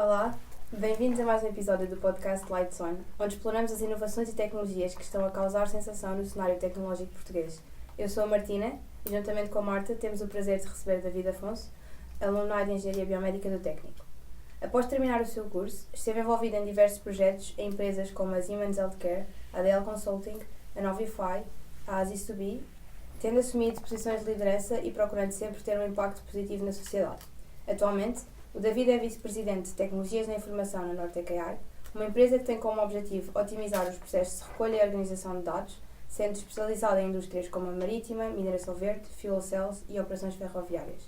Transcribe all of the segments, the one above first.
Olá, bem-vindos a mais um episódio do podcast Lights On, onde exploramos as inovações e tecnologias que estão a causar sensação no cenário tecnológico português. Eu sou a Martina e, juntamente com a Marta, temos o prazer de receber David Afonso, alumni de Engenharia Biomédica do Técnico. Após terminar o seu curso, esteve envolvido em diversos projetos em empresas como a Siemens Healthcare, a DL Consulting, a Novify, a Asis2B, tendo assumido posições de liderança e procurando sempre ter um impacto positivo na sociedade. Atualmente, o David é vice-presidente de Tecnologias da Informação na Nortec AI, uma empresa que tem como objetivo otimizar os processos de recolha e organização de dados, sendo especializada em indústrias como a marítima, mineração verde, fuel cells e operações ferroviárias.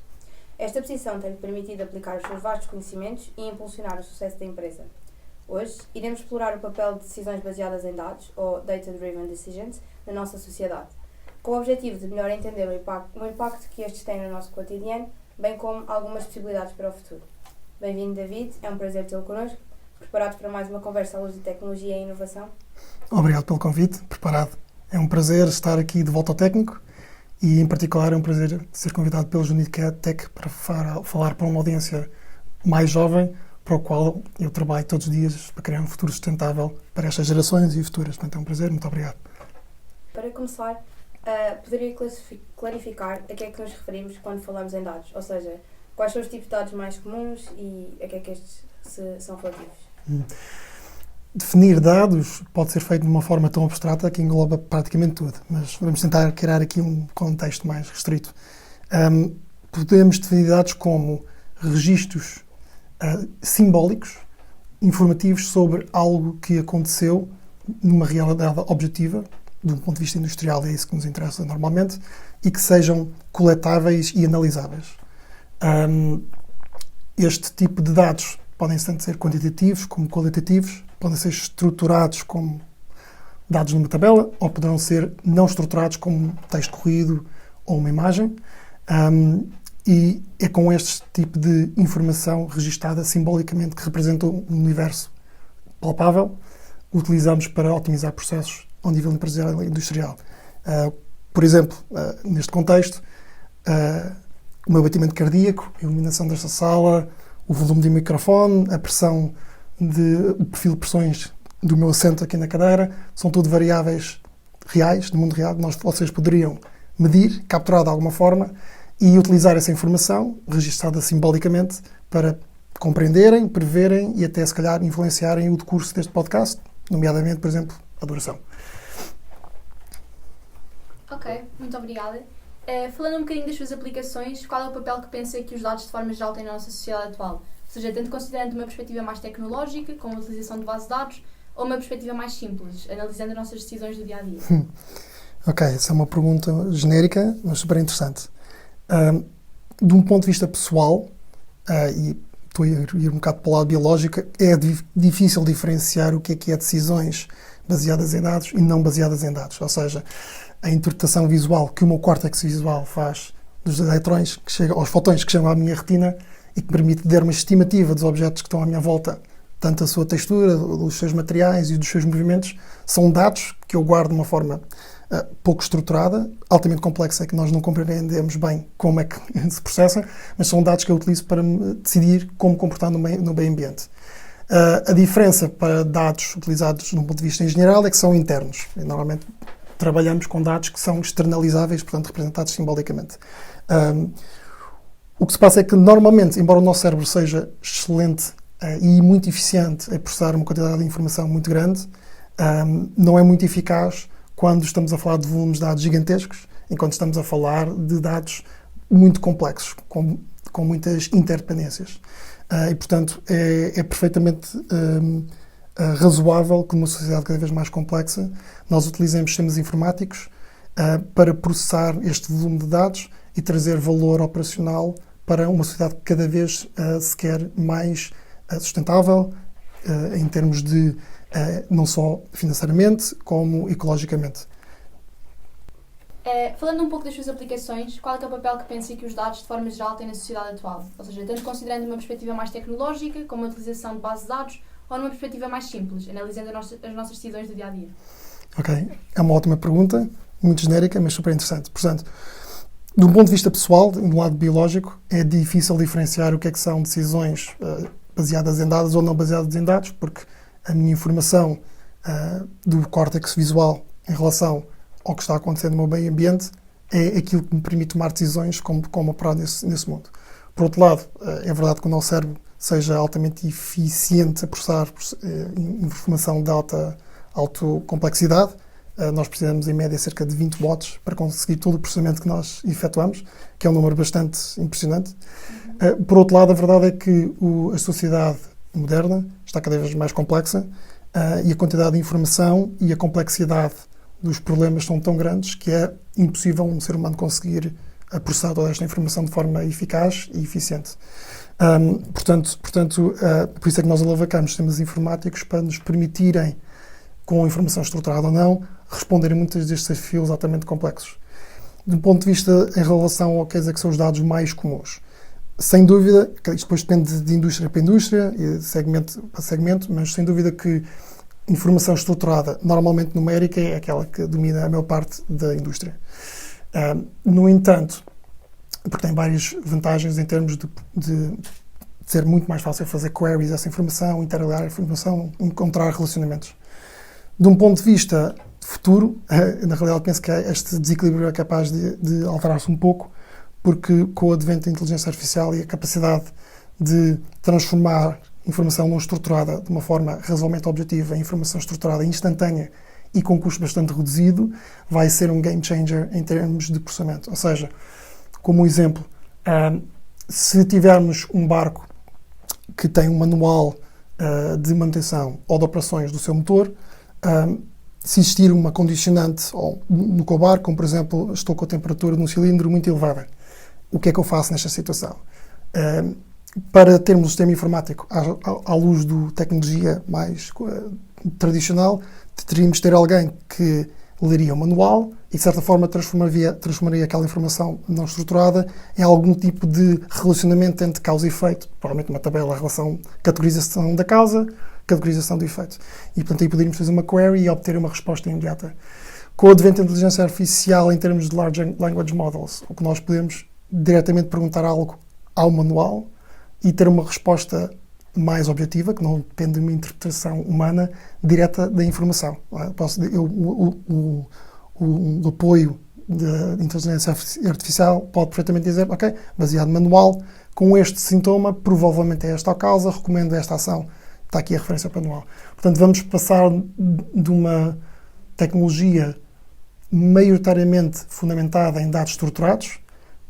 Esta posição tem-lhe permitido aplicar os seus vastos conhecimentos e impulsionar o sucesso da empresa. Hoje, iremos explorar o papel de decisões baseadas em dados, ou Data-Driven Decisions, na nossa sociedade, com o objetivo de melhor entender o impacto que estes têm no nosso cotidiano, bem como algumas possibilidades para o futuro. Bem-vindo, David. É um prazer tê-lo connosco. Preparado para mais uma conversa à luz de tecnologia e inovação? Obrigado pelo convite. Preparado. É um prazer estar aqui de volta ao técnico e, em particular, é um prazer ser convidado pelo Unidcat Tech para falar para uma audiência mais jovem, para o qual eu trabalho todos os dias para criar um futuro sustentável para estas gerações e futuras. Portanto, é um prazer. Muito obrigado. Para começar, poderia clarificar a que é que nos referimos quando falamos em dados? Ou seja, quais são os tipos de dados mais comuns e a que é que estes são relativos? Definir dados pode ser feito de uma forma tão abstrata que engloba praticamente tudo, mas vamos tentar criar aqui um contexto mais restrito. Podemos definir dados como registros simbólicos, informativos sobre algo que aconteceu numa realidade objetiva, de um ponto de vista industrial, é isso que nos interessa normalmente, e que sejam coletáveis e analisáveis. Este tipo de dados podem tanto ser quantitativos como qualitativos, podem ser estruturados como dados numa tabela, ou poderão ser não estruturados como texto corrido ou uma imagem. E é com este tipo de informação registada simbolicamente que representa um universo palpável, utilizamos para otimizar processos ao nível empresarial e industrial. Por exemplo, neste contexto, o meu batimento cardíaco, a iluminação desta sala, o volume do microfone, a pressão, o perfil de pressões do meu assento aqui na cadeira, são tudo variáveis reais, no mundo real, que vocês poderiam medir, capturar de alguma forma e utilizar essa informação, registada simbolicamente, para compreenderem, preverem e até, se calhar, influenciarem o decurso deste podcast, nomeadamente, por exemplo, a duração. Ok, muito obrigada. Falando um bocadinho das suas aplicações, qual é o papel que pensa que os dados de forma geral têm na nossa sociedade atual? Ou seja, tanto considerando uma perspectiva mais tecnológica, com a utilização de base de dados, ou uma perspectiva mais simples, analisando as nossas decisões do dia-a-dia? Ok, essa é uma pergunta genérica, mas super interessante. De um ponto de vista pessoal, e estou a ir um bocado para o lado biológico, é difícil diferenciar o que é decisões baseadas em dados e não baseadas em dados. Ou seja, a interpretação visual que o meu córtex visual faz dos eletrões, aos fotões que chegam à minha retina e que permite dar uma estimativa dos objetos que estão à minha volta, tanto a sua textura, dos seus materiais e dos seus movimentos, são dados que eu guardo de uma forma pouco estruturada, altamente complexa, que nós não compreendemos bem como é que se processa, mas são dados que eu utilizo para decidir como comportar no meio ambiente. A diferença para dados utilizados de um ponto de vista engenheiral é que são internos. E, normalmente trabalhamos com dados que são externalizáveis, portanto representados simbolicamente. O que se passa é que normalmente, embora o nosso cérebro seja excelente e muito eficiente a processar uma quantidade de informação muito grande, não é muito eficaz quando estamos a falar de volumes de dados gigantescos, enquanto estamos a falar de dados muito complexos, com muitas interdependências. E, portanto, é perfeitamente razoável que numa sociedade cada vez mais complexa nós utilizemos sistemas informáticos para processar este volume de dados e trazer valor operacional para uma sociedade que cada vez se quer mais sustentável em termos de não só financeiramente como ecologicamente. Falando um pouco das suas aplicações, qual é que é o papel que pensa que os dados de forma geral têm na sociedade atual? Ou seja, tanto considerando uma perspectiva mais tecnológica, como a utilização de base de dados, ou numa perspectiva mais simples, analisando as nossas decisões do dia-a-dia? Ok, é uma ótima pergunta, muito genérica, mas super interessante. Portanto, de um ponto de vista pessoal, do lado biológico, é difícil diferenciar o que é que são decisões baseadas em dados ou não baseadas em dados, porque a minha informação do córtex visual em relação ao que está acontecendo no meu meio ambiente é aquilo que me permite tomar decisões como operar nesse mundo. Por outro lado, é verdade que o nosso cérebro seja altamente eficiente a processar informação de alta complexidade. Nós precisamos, em média, cerca de 20 watts para conseguir todo o processamento que nós efetuamos, que é um número bastante impressionante. Por outro lado, a verdade é que a sociedade moderna está cada vez mais complexa e a quantidade de informação e a complexidade dos problemas são tão grandes que é impossível um ser humano conseguir processar toda esta informação de forma eficaz e eficiente. Portanto, por isso é que nós alavancamos sistemas informáticos para nos permitirem, com informação estruturada ou não, responder a muitos destes desafios altamente complexos. Do ponto de vista em relação ao que são os dados mais comuns, sem dúvida, isto depois depende de indústria para indústria e de segmento para segmento, mas sem dúvida que informação estruturada, normalmente numérica, é aquela que domina a maior parte da indústria. No entanto, porque tem várias vantagens em termos de ser muito mais fácil fazer queries dessa informação, interligar a informação, encontrar relacionamentos. De um ponto de vista futuro, na realidade penso que este desequilíbrio é capaz de alterar-se um pouco, porque com o advento da inteligência artificial e a capacidade de transformar informação não estruturada de uma forma razoavelmente objetiva em informação estruturada instantânea e com custo bastante reduzido, vai ser um game changer em termos de processamento. Ou seja, como exemplo, se tivermos um barco que tem um manual de manutenção ou de operações do seu motor, se existir uma condicionante no barco, como por exemplo, estou com a temperatura de um cilindro muito elevada, o que é que eu faço nesta situação? Para termos um sistema informático à luz da tecnologia mais tradicional, teríamos de ter alguém que leria o manual e, de certa forma, transformaria aquela informação não estruturada em algum tipo de relacionamento entre causa e efeito, provavelmente uma tabela, relação, categorização da causa, categorização do efeito. E, portanto, aí poderíamos fazer uma query e obter uma resposta imediata. Com o advento da inteligência artificial em termos de Large Language Models, o que nós podemos diretamente perguntar algo ao manual e ter uma resposta mais objetiva, que não depende de uma interpretação humana direta da informação. O apoio da inteligência artificial pode perfeitamente dizer, ok, baseado no manual, com este sintoma, provavelmente é esta a causa, recomendo esta ação, está aqui a referência para o manual. Portanto, vamos passar de uma tecnologia maioritariamente fundamentada em dados estruturados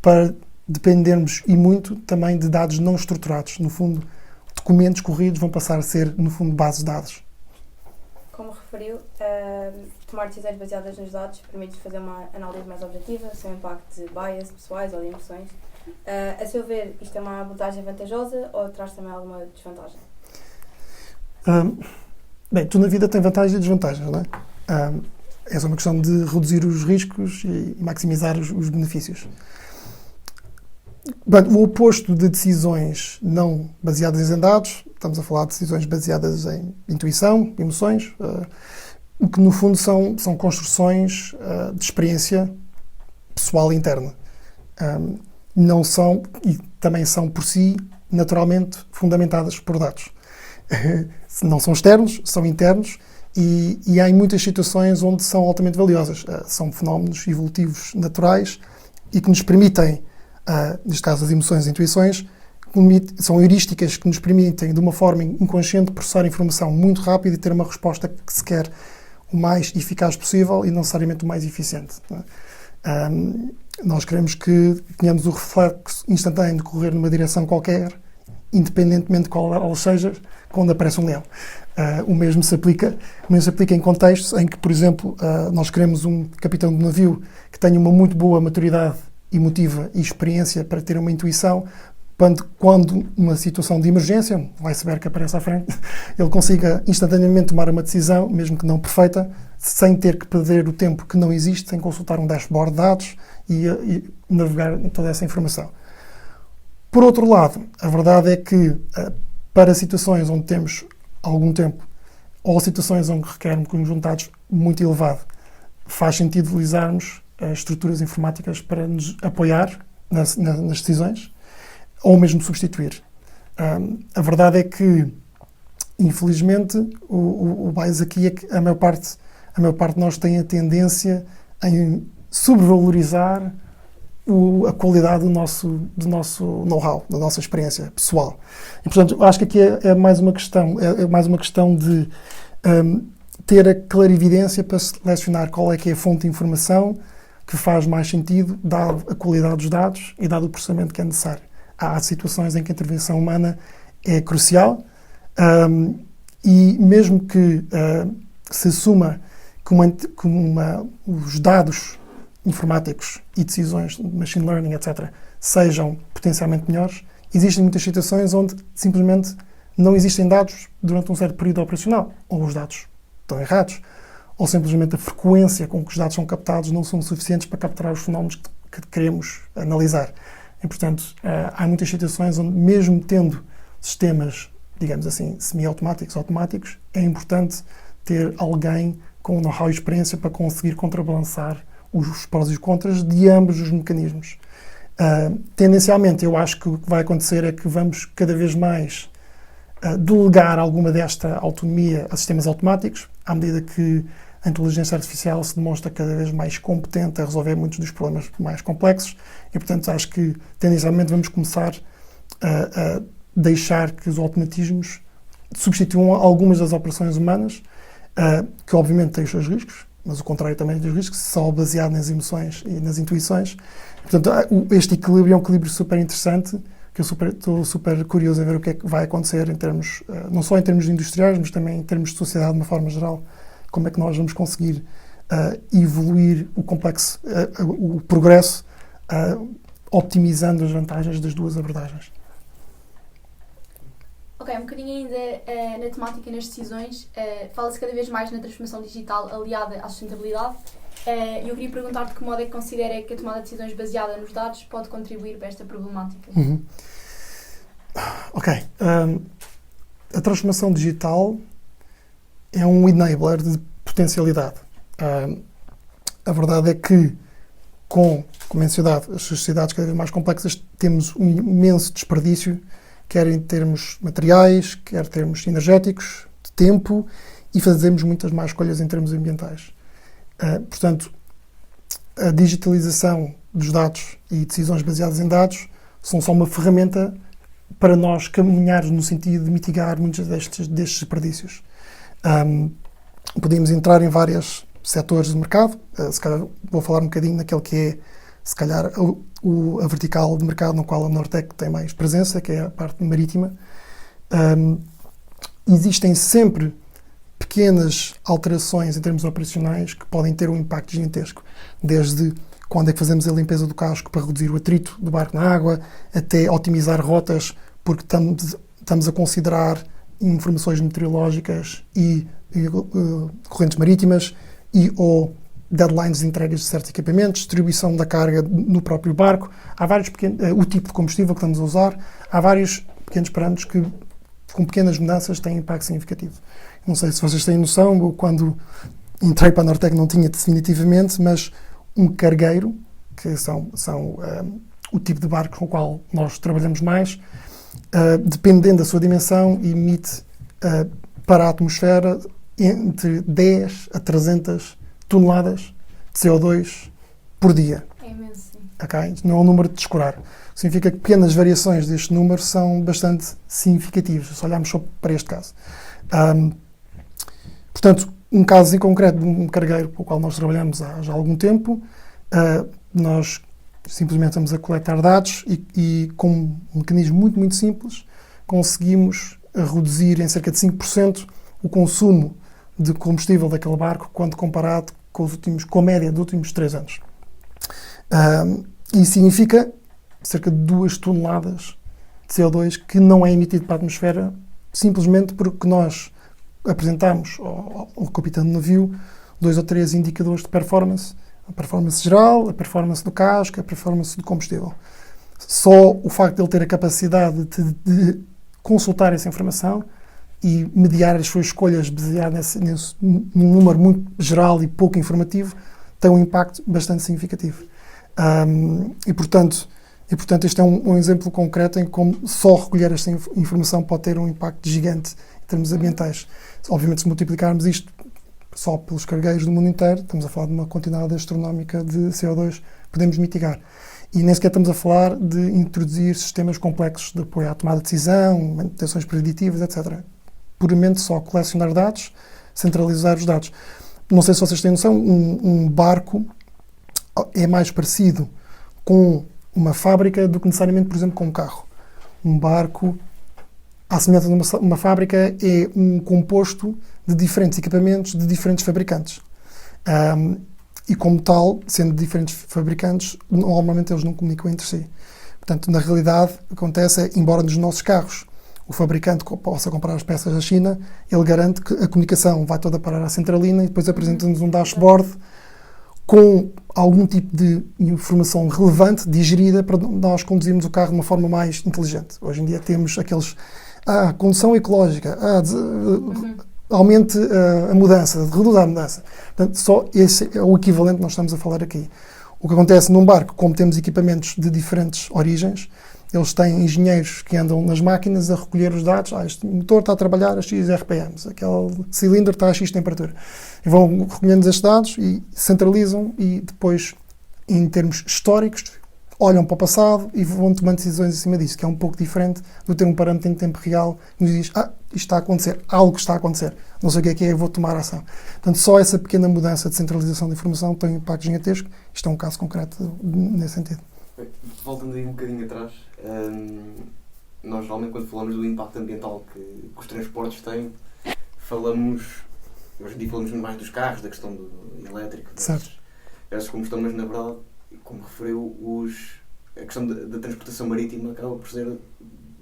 para dependermos e muito também de dados não estruturados. No fundo, documentos corridos vão passar a ser, no fundo, bases de dados. Como referiu, tomar decisões baseadas nos dados permite fazer uma análise mais objetiva, sem impacto de bias pessoais ou de emoções. A seu ver, isto é uma abordagem vantajosa ou traz também alguma desvantagem? Bem, tudo na vida tem vantagens e desvantagens, não é? É só uma questão de reduzir os riscos e maximizar os benefícios. Bem, o oposto de decisões não baseadas em dados, estamos a falar de decisões baseadas em intuição, emoções, o que no fundo são construções de experiência pessoal e interna. Não são, e também são por si, naturalmente fundamentadas por dados. Não são externos, são internos, e há em muitas situações onde são altamente valiosas. São fenómenos evolutivos naturais e que nos permitem, neste caso as emoções e intuições, são heurísticas que nos permitem, de uma forma inconsciente, processar informação muito rápido e ter uma resposta que se quer o mais eficaz possível e não necessariamente o mais eficiente. Nós queremos que tenhamos o reflexo instantâneo de correr numa direção qualquer, independentemente de qual ela seja, quando aparece um leão. O mesmo se aplica em contextos em que, por exemplo, nós queremos um capitão de navio que tenha uma muito boa maturidade emotiva e experiência para ter uma intuição, quando uma situação de emergência, um iceberg que aparece à frente, ele consiga instantaneamente tomar uma decisão, mesmo que não perfeita, sem ter que perder o tempo que não existe, sem consultar um dashboard de dados e navegar toda essa informação. Por outro lado, a verdade é que para situações onde temos algum tempo ou situações onde requer um conjunto de dados muito elevado, faz sentido utilizarmos estruturas informáticas para nos apoiar nas decisões ou mesmo substituir. A verdade é que, infelizmente, o mais aqui é que a maior parte de nós tem a tendência em sobrevalorizar a qualidade do nosso know-how, da nossa experiência pessoal. E, portanto, eu acho que aqui é mais uma questão de ter a clarividência para selecionar qual é que é a fonte de informação que faz mais sentido, dado a qualidade dos dados e dado o processamento que é necessário. Há situações em que a intervenção humana é crucial, e mesmo que se assuma que os dados informáticos e decisões de machine learning, etc., sejam potencialmente melhores, existem muitas situações onde simplesmente não existem dados durante um certo período operacional, ou os dados estão errados, ou simplesmente a frequência com que os dados são captados não são suficientes para capturar os fenómenos que queremos analisar. E, portanto, há muitas situações onde, mesmo tendo sistemas, digamos assim, semi-automáticos, automáticos, é importante ter alguém com know-how e experiência para conseguir contrabalançar os prós e os contras de ambos os mecanismos. Tendencialmente, eu acho que o que vai acontecer é que vamos cada vez mais delegar alguma desta autonomia a sistemas automáticos, à medida que a inteligência artificial se demonstra cada vez mais competente a resolver muitos dos problemas mais complexos e, portanto, acho que tendencialmente vamos começar a deixar que os automatismos substituam algumas das operações humanas, que obviamente têm os seus riscos, mas o contrário também dos riscos, só baseado nas emoções e nas intuições. Portanto, este equilíbrio é um equilíbrio super interessante, que eu estou super curioso em ver o que é que vai acontecer em termos, não só em termos industriais, mas também em termos de sociedade de uma forma geral, como é que nós vamos conseguir evoluir o complexo, o progresso, optimizando as vantagens das duas abordagens. Ok, um bocadinho ainda na temática e nas decisões, fala-se cada vez mais na transformação digital aliada à sustentabilidade, e eu queria perguntar de que modo é que considera que a tomada de decisões baseada nos dados pode contribuir para esta problemática. Ok. A transformação digital é um enabler de potencialidade. A verdade é que, como mencionado, as sociedades cada vez mais complexas, temos um imenso desperdício, quer em termos materiais, quer em termos energéticos, de tempo, e fazemos muitas más escolhas em termos ambientais. Portanto, a digitalização dos dados e decisões baseadas em dados são só uma ferramenta para nós caminhar no sentido de mitigar muitos destes desperdícios. Podemos entrar em vários setores de mercado, se calhar vou falar um bocadinho naquele que é, se calhar, a vertical de mercado no qual a Nortec tem mais presença, que é a parte marítima. Existem sempre pequenas alterações em termos operacionais que podem ter um impacto gigantesco, desde quando é que fazemos a limpeza do casco para reduzir o atrito do barco na água, até otimizar rotas, porque estamos a considerar informações meteorológicas e correntes marítimas ou deadlines de entregas de certos equipamentos, distribuição da carga no próprio barco. Há vários o tipo de combustível que estamos a usar. Há vários pequenos parâmetros que, com pequenas mudanças, têm impacto significativo. Não sei se vocês têm noção, eu, quando entrei para a Nortec não tinha definitivamente, mas um cargueiro, que são o tipo de barco com o qual nós trabalhamos mais, dependendo da sua dimensão, emite para a atmosfera entre 10 a 300 toneladas de CO2 por dia. É imenso, sim. Okay? Não é um número de descurar. Significa que pequenas variações deste número são bastante significativas, se olharmos só para este caso. Portanto, um caso em concreto de um cargueiro com o qual nós trabalhamos há já algum tempo, nós simplesmente estamos a coletar dados e com um mecanismo muito, muito simples, conseguimos reduzir em cerca de 5% o consumo de combustível daquele barco quando comparado com a média dos últimos 3 anos. Isso significa cerca de 2 toneladas de CO2 que não é emitido para a atmosfera simplesmente porque nós apresentamos ao capitão do navio 2 ou 3 indicadores de performance, a performance geral, a performance do casco, a performance do combustível. Só o facto de ele ter a capacidade de consultar essa informação e mediar as suas escolhas baseado num número muito geral e pouco informativo tem um impacto bastante significativo. E, portanto, E, portanto, este é um exemplo concreto em como só recolher esta informação pode ter um impacto gigante em termos ambientais. Obviamente, se multiplicarmos isto só pelos cargueiros do mundo inteiro, estamos a falar de uma quantidade astronómica de CO2 que podemos mitigar. E nem sequer estamos a falar de introduzir sistemas complexos de apoio à tomada de decisão, manutenções preditivas, etc. Puramente só colecionar dados, centralizar os dados. Não sei se vocês têm noção, um barco é mais parecido com uma fábrica do que necessariamente, por exemplo, com um carro. Um barco, à semelhança de uma fábrica, é um composto de diferentes equipamentos de diferentes fabricantes. E como tal, sendo diferentes fabricantes, normalmente eles não comunicam entre si. Portanto, na realidade, o que acontece é, embora nos nossos carros o fabricante possa comprar as peças da China, ele garante que a comunicação vai toda parar à centralina e depois apresenta-nos um dashboard com algum tipo de informação relevante, digerida, para nós conduzirmos o carro de uma forma mais inteligente. Hoje em dia temos aqueles... condução ecológica, aumente a mudança, reduza a mudança. Portanto, só esse é o equivalente que nós estamos a falar aqui. O que acontece num barco, como temos equipamentos de diferentes origens, eles têm engenheiros que andam nas máquinas a recolher os dados. Este motor está a trabalhar a X RPMs, aquele cilindro está a X temperatura. E vão recolhendo estes dados e centralizam e depois, em termos históricos, olham para o passado e vão tomando decisões em cima disso, que é um pouco diferente do ter um parâmetro em tempo real que nos diz, isto está a acontecer, algo está a acontecer, não sei o que é, eu vou tomar ação. Portanto, só essa pequena mudança de centralização de informação tem um impacto gigantesco. Isto é um caso concreto nesse sentido. Voltando aí um bocadinho atrás, nós geralmente quando falamos do impacto ambiental que os transportes têm, hoje em dia falamos mais dos carros, da questão do elétrico, das combustão, mas na verdade, como referiu, a questão da transportação marítima acaba por ser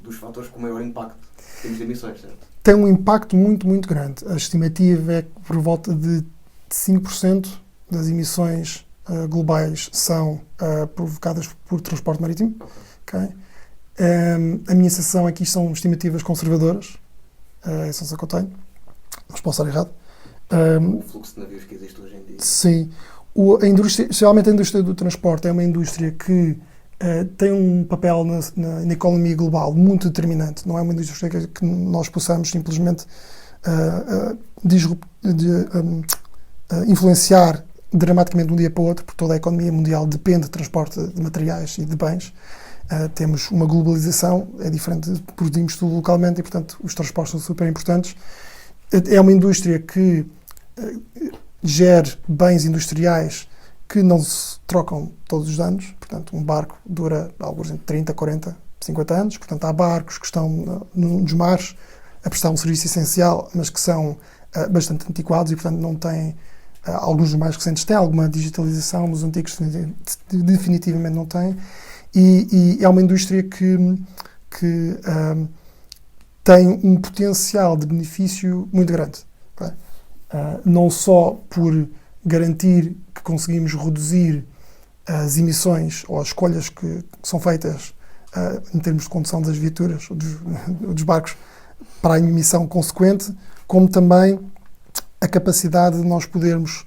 dos fatores com maior impacto em termos de emissões, certo? Tem um impacto muito, muito grande. A estimativa é que por volta de 5% das emissões globais são provocadas por transporte marítimo. Okay? A minha sensação é que isto são estimativas conservadoras. Essa é a sensação que eu tenho. Mas posso estar errado. O fluxo de navios que existe hoje em dia. Sim. Especialmente a indústria do transporte é uma indústria que tem um papel na economia global muito determinante. Não é uma indústria que nós possamos simplesmente influenciar dramaticamente de um dia para o outro, porque toda a economia mundial depende de transporte de materiais e de bens. Temos uma globalização, é diferente, produzimos tudo localmente e, portanto, os transportes são super importantes. É uma indústria que gera bens industriais que não se trocam todos os anos. Portanto, um barco dura alguns entre 30, 40, 50 anos. Portanto, há barcos que estão nos mares a prestar um serviço essencial, mas que são bastante antiquados e, portanto, não têm, alguns dos mais recentes têm alguma digitalização, mas os antigos definitivamente não têm. E é uma indústria que tem um potencial de benefício muito grande. Okay? Não só por garantir que conseguimos reduzir as emissões ou as escolhas que são feitas em termos de condução das viaturas, dos barcos, para a emissão consequente, como também a capacidade de nós podermos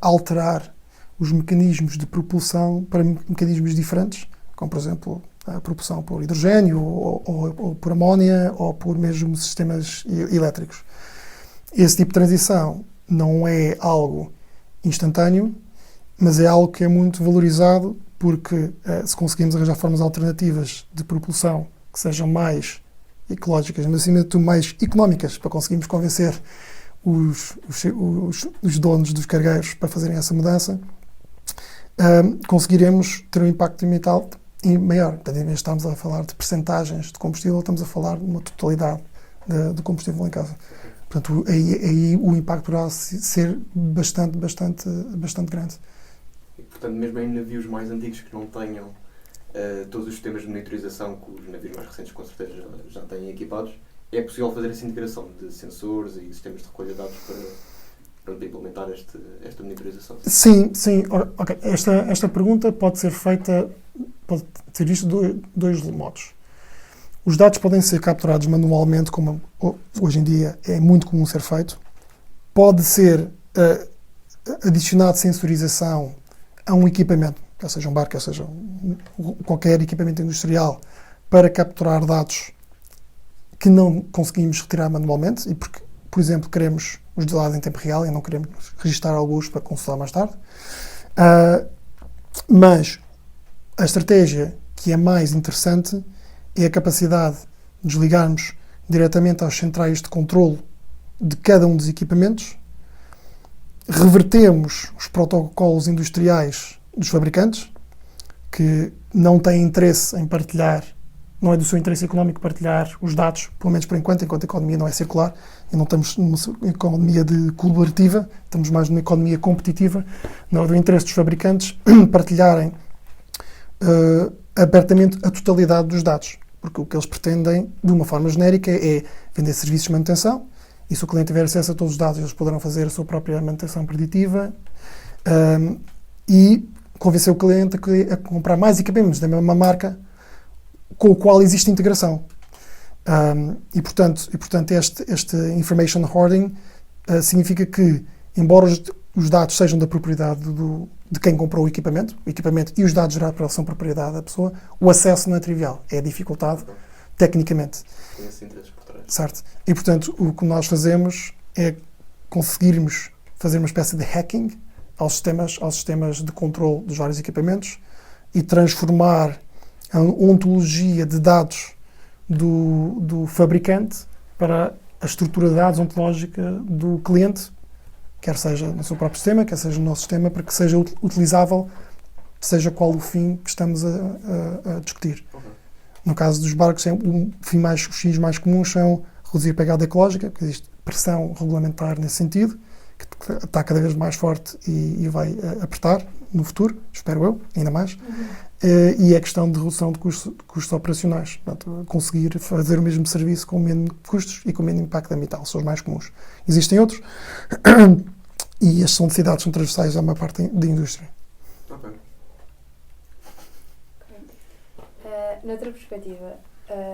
alterar os mecanismos de propulsão para mecanismos diferentes, como, por exemplo, a propulsão por hidrogênio ou por amónia ou por mesmo sistemas elétricos. Esse tipo de transição não é algo instantâneo, mas é algo que é muito valorizado porque se conseguimos arranjar formas alternativas de propulsão que sejam mais ecológicas, mas acima de tudo mais económicas, para conseguirmos convencer os donos dos cargueiros para fazerem essa mudança, conseguiremos ter um impacto ambiental maior. Portanto, em vez de estarmos a falar de percentagens de combustível, estamos a falar de uma totalidade do combustível em casa. Portanto, aí o impacto poderá ser bastante grande. E, portanto, mesmo em navios mais antigos que não tenham todos os sistemas de monitorização que os navios mais recentes com certeza já têm equipados, é possível fazer essa integração de sensores e sistemas de recolha de dados para implementar esta monitorização? Sim. Okay. Esta pergunta pode ser feita, pode ter visto dois modos. Os dados podem ser capturados manualmente, como hoje em dia é muito comum ser feito. Pode ser adicionado sensorização a um equipamento. quer seja um barco, quer seja qualquer equipamento industrial, para capturar dados que não conseguimos retirar manualmente, e porque, por exemplo, queremos os dados em tempo real e não queremos registrar alguns para consultar mais tarde. Mas a estratégia que é mais interessante é a capacidade de desligarmos diretamente às centrais de controlo de cada um dos equipamentos, revertemos os protocolos industriais dos fabricantes, que não têm interesse em partilhar, não é do seu interesse económico partilhar os dados, pelo menos por enquanto a economia não é circular, e não estamos numa economia colaborativa, estamos mais numa economia competitiva, não é do interesse dos fabricantes partilharem abertamente a totalidade dos dados, porque o que eles pretendem, de uma forma genérica, é vender serviços de manutenção, e se o cliente tiver acesso a todos os dados, eles poderão fazer a sua própria manutenção preditiva e convencer o cliente a comprar mais equipamentos da mesma marca com o qual existe integração. E, portanto, este information hoarding significa que, embora os dados sejam da propriedade de quem comprou o equipamento e os dados gerados por ele são propriedade da pessoa, o acesso não é trivial, é dificultado tecnicamente. Tem esse interesse por trás. Certo? E, portanto, o que nós fazemos é conseguirmos fazer uma espécie de hacking aos sistemas de controle dos vários equipamentos e transformar a ontologia de dados do fabricante para a estrutura de dados ontológica do cliente, quer seja no seu próprio sistema, quer seja no nosso sistema, para que seja utilizável, seja qual o fim que estamos a discutir. Okay. No caso dos barcos, os fins mais comuns são reduzir a pegada ecológica, porque existe pressão regulamentar nesse sentido, que está cada vez mais forte e vai apertar no futuro, espero eu, ainda mais. E é questão de redução de custos operacionais. Portanto, conseguir fazer o mesmo serviço com menos custos e com menos impacto ambiental. São os mais comuns. Existem outros e as são necessidades são transversais à maior parte da indústria. Okay. Noutra perspectiva,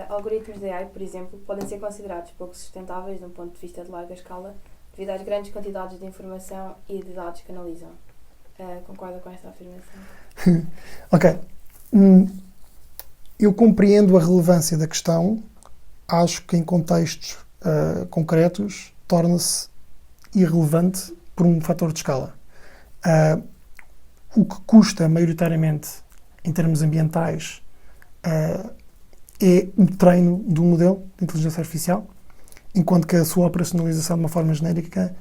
algoritmos de AI, por exemplo, podem ser considerados pouco sustentáveis de um ponto de vista de larga escala devido às grandes quantidades de informação e de dados que analisam. Concorda com esta afirmação? Ok. Eu compreendo a relevância da questão. Acho que em contextos concretos torna-se irrelevante por um fator de escala. O que custa maioritariamente em termos ambientais é o treino de um modelo de inteligência artificial, enquanto que a sua operacionalização de uma forma genérica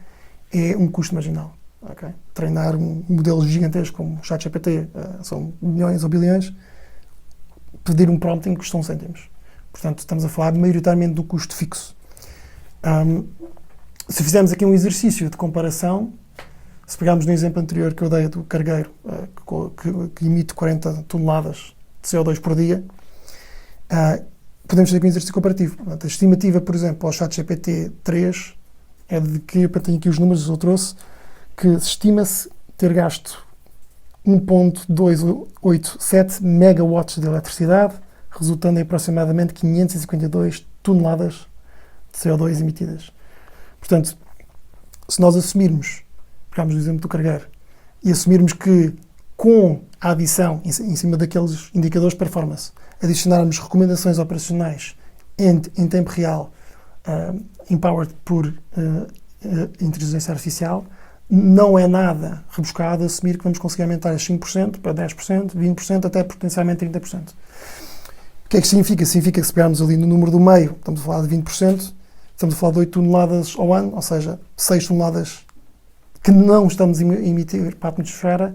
é um custo marginal. Okay? Treinar um modelo gigantesco como o ChatGPT são milhões ou bilhões, pedir um prompting custa cêntimos. Portanto, estamos a falar maioritariamente do custo fixo. Se fizermos aqui um exercício de comparação, se pegarmos no exemplo anterior que eu dei do cargueiro, que emite 40 toneladas de CO2 por dia, podemos fazer aqui um exercício comparativo. Portanto, a estimativa, por exemplo, ao ChatGPT 3 é de que, eu tenho aqui os números que eu trouxe, que se estima-se ter gasto 1.287 megawatts de eletricidade, resultando em aproximadamente 552 toneladas de CO2 emitidas. Portanto, se nós assumirmos, pegamos o exemplo do cargueiro, e assumirmos que com a adição em cima daqueles indicadores de performance, adicionarmos recomendações operacionais em tempo real, empowered por inteligência artificial, não é nada rebuscado assumir que vamos conseguir aumentar as 5% para 10%, 20%, até potencialmente 30%. O que é que significa? Significa que se pegarmos ali no número do meio, estamos a falar de 20%, estamos a falar de 8 toneladas ao ano, ou seja, 6 toneladas que não estamos a emitir para a atmosfera,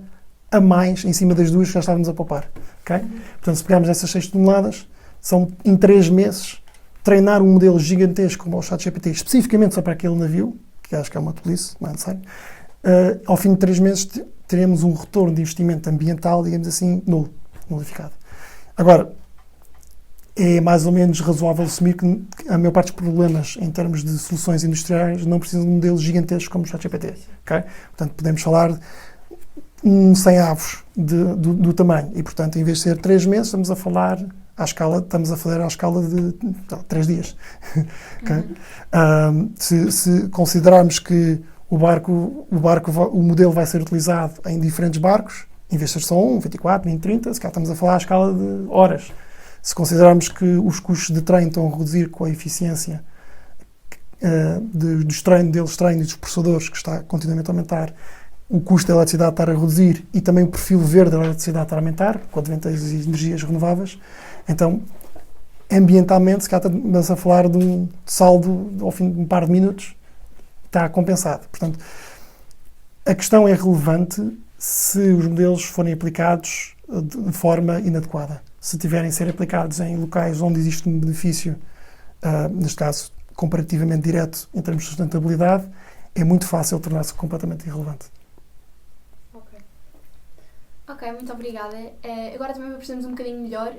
a mais em cima das duas que já estávamos a poupar. Okay? Portanto, se pegarmos essas 6 toneladas, são em 3 meses treinar um modelo gigantesco como o ChatGPT, especificamente só para aquele navio, que acho que é uma tolice, não é necessário. Ao fim de 3 meses teremos um retorno de investimento ambiental, digamos assim, nulificado. Agora, é mais ou menos razoável assumir que a maior parte dos problemas em termos de soluções industriais não precisam de modelos gigantescos como o ChatGPT. Okay? Portanto, podemos falar de 100 avos do tamanho e, portanto, em vez de ser 3 meses, estamos a fazer à escala de 3 dias. Okay? Se considerarmos que o modelo vai ser utilizado em diferentes barcos, Em vez de ser só 1, 24, 20, 30, se calhar estamos a falar à escala de horas. Se considerarmos que os custos de treino estão a reduzir com a eficiência dos treinos e dos processadores, que está continuamente a aumentar, o custo da eletricidade está a reduzir e também o perfil verde da eletricidade está a aumentar, com o advento das energias renováveis. Então, ambientalmente, se calhar estamos a falar de um saldo ao fim de um par de minutos, está compensado. Portanto, a questão é relevante se os modelos forem aplicados de forma inadequada. Se tiverem a ser aplicados em locais onde existe um benefício, neste caso, comparativamente direto em termos de sustentabilidade, é muito fácil tornar-se completamente irrelevante. Ok, muito obrigada. Agora também para percebermos um bocadinho melhor,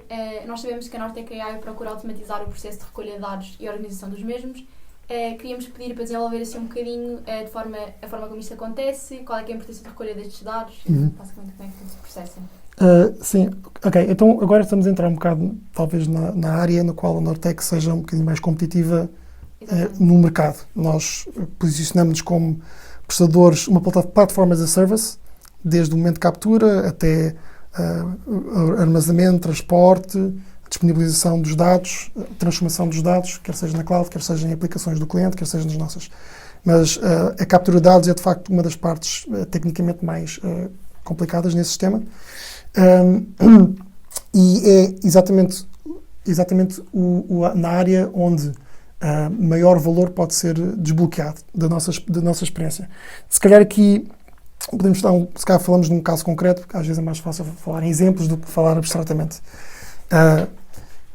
nós sabemos que a Nortec AI procura automatizar o processo de recolha de dados e organização dos mesmos. Queríamos pedir para desenvolver assim um bocadinho a forma como isto acontece, qual é que é a importância de recolha destes dados e basicamente como é que se processam. Sim, ok. Então agora estamos a entrar um bocado, talvez, na área na qual a Nortec seja um bocadinho mais competitiva no mercado. Nós posicionamos-nos como prestadores, uma plataforma as a service, desde o momento de captura até armazenamento, transporte, disponibilização dos dados, transformação dos dados, quer seja na cloud, quer seja em aplicações do cliente, quer seja nas nossas. Mas a captura de dados é, de facto, uma das partes tecnicamente mais complicadas nesse sistema. E é exatamente na área onde maior valor pode ser desbloqueado da nossa experiência. Se calhar aqui podemos se calhar falamos num caso concreto, porque às vezes é mais fácil falar em exemplos do que falar abstratamente.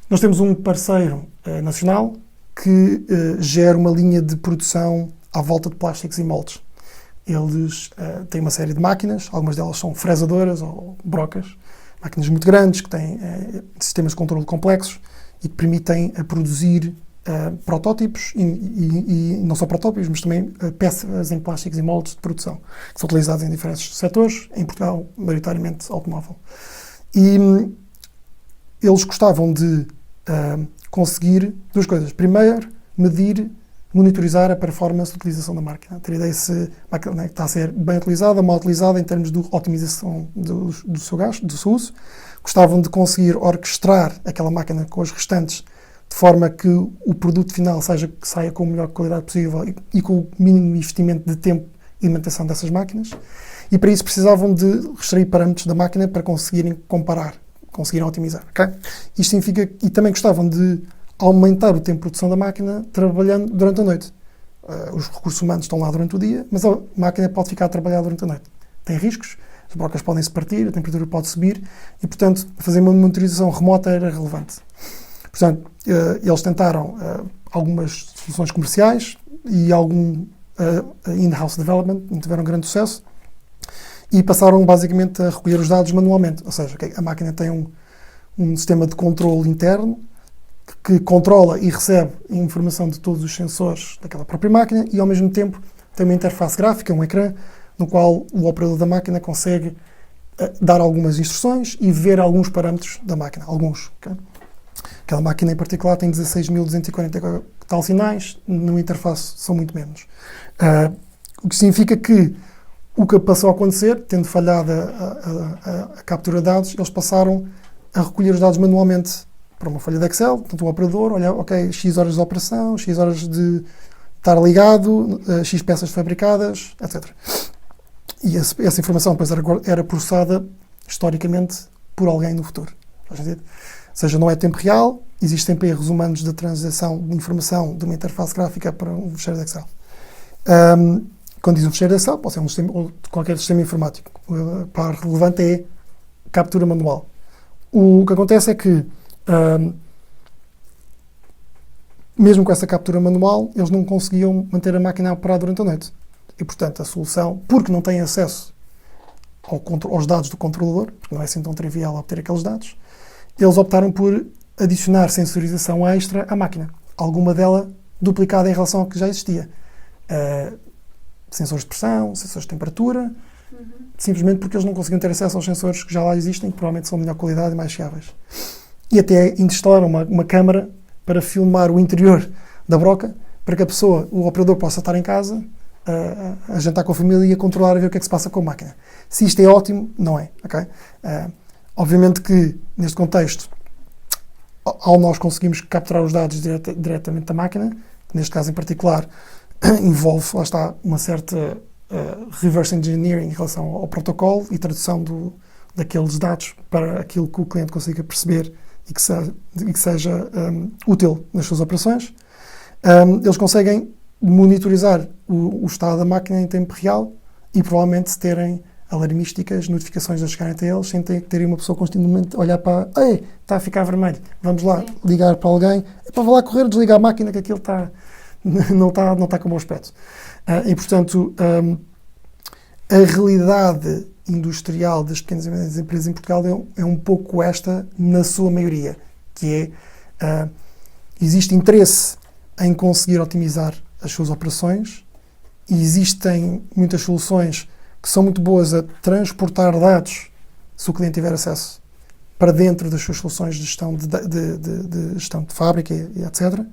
Nós temos um parceiro nacional que gera uma linha de produção à volta de plásticos e moldes. Eles têm uma série de máquinas, algumas delas são fresadoras ou brocas, máquinas muito grandes, que têm sistemas de controle complexos e que permitem produzir protótipos e não só protótipos, mas também peças em plásticos e moldes de produção, que são utilizados em diferentes setores, em Portugal, maioritariamente automóvel. E eles gostavam de conseguir duas coisas. Primeiro, medir, monitorizar a performance de utilização da máquina. Ter ideia se a máquina está a ser bem utilizada, mal utilizada em termos de otimização do seu gasto, do seu uso. Gostavam de conseguir orquestrar aquela máquina com as restantes de forma que o produto final saia com a melhor qualidade possível e com o mínimo investimento de tempo e manutenção dessas máquinas. E para isso precisavam de extrair parâmetros da máquina para conseguirem comparar, conseguirem otimizar. Okay? Isto significa, e também gostavam de aumentar o tempo de produção da máquina trabalhando durante a noite. Os recursos humanos estão lá durante o dia, mas a máquina pode ficar a trabalhar durante a noite. Tem riscos, as brocas podem se partir, a temperatura pode subir e, portanto, fazer uma monitorização remota era relevante. Portanto, eles tentaram algumas soluções comerciais e algum in-house development, não tiveram grande sucesso, e passaram basicamente a recolher os dados manualmente. Ou seja, a máquina tem um sistema de controle interno que controla e recebe a informação de todos os sensores daquela própria máquina e, ao mesmo tempo, tem uma interface gráfica, um ecrã, no qual o operador da máquina consegue dar algumas instruções e ver alguns parâmetros da máquina. Alguns. Okay? Aquela máquina em particular tem 16.240 tal sinais, no interface são muito menos. O que significa que o que passou a acontecer, tendo falhado a captura de dados, eles passaram a recolher os dados manualmente para uma folha de Excel, portanto o operador olha, ok, X horas de operação, X horas de estar ligado, X peças fabricadas, etc. E essa informação depois era processada historicamente por alguém no futuro. Faz sentido? Ou seja, não é tempo real, existem sempre erros humanos de transação de informação de uma interface gráfica para um fecheiro de Excel. Quando diz um fecheiro de Excel, pode ser um sistema, ou qualquer sistema informático. A parte relevante é captura manual. O que acontece é que, mesmo com essa captura manual, eles não conseguiam manter a máquina a operar durante a noite. E, portanto, a solução, porque não têm acesso aos dados do controlador, porque não é assim tão trivial obter aqueles dados, eles optaram por adicionar sensorização extra à máquina. Alguma dela duplicada em relação ao que já existia. Sensores de pressão, sensores de temperatura, simplesmente porque eles não conseguiam ter acesso aos sensores que já lá existem, que provavelmente são de melhor qualidade e mais fiáveis. E até instalaram uma câmara para filmar o interior da broca, para que a pessoa, o operador, possa estar em casa a jantar com a família e a controlar, a ver o que é que se passa com a máquina. Se isto é ótimo, não é. Okay? Obviamente que, neste contexto, ao nós conseguimos capturar os dados diretamente da máquina, que neste caso em particular envolve, lá está, uma certa reverse engineering em relação ao protocolo e tradução daqueles dados para aquilo que o cliente consiga perceber e que seja útil nas suas operações. Eles conseguem monitorizar o estado da máquina em tempo real e provavelmente terem alarmísticas, notificações a chegarem até eles, sem terem uma pessoa constantemente a olhar para ei, está a ficar vermelho, vamos lá ligar para alguém, para lá correr, desligar a máquina que aquilo não está com bom aspecto. E portanto, a realidade industrial das pequenas e médias empresas em Portugal é um pouco esta na sua maioria, que é existe interesse em conseguir otimizar as suas operações e existem muitas soluções que são muito boas a transportar dados, se o cliente tiver acesso, para dentro das suas soluções de gestão de gestão de fábrica e etc.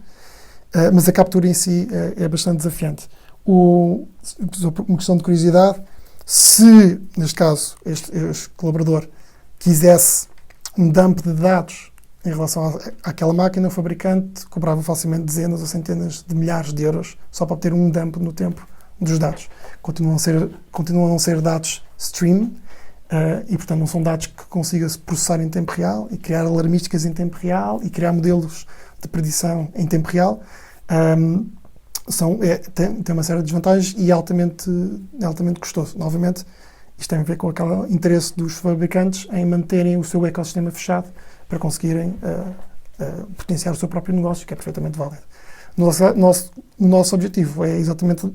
Mas a captura em si é bastante desafiante. Uma questão de curiosidade, se, neste caso, este colaborador quisesse um dump de dados em relação àquela máquina, o fabricante cobrava facilmente dezenas ou centenas de milhares de euros só para obter um dump no tempo dos dados. Continuam a ser dados stream e, portanto, não são dados que consiga-se processar em tempo real e criar alarmísticas em tempo real e criar modelos de predição em tempo real. Tem uma série de desvantagens e é altamente custoso. Novamente, isto tem a ver com aquele interesse dos fabricantes em manterem o seu ecossistema fechado para conseguirem potenciar o seu próprio negócio, que é perfeitamente válido. O nosso objetivo é exatamente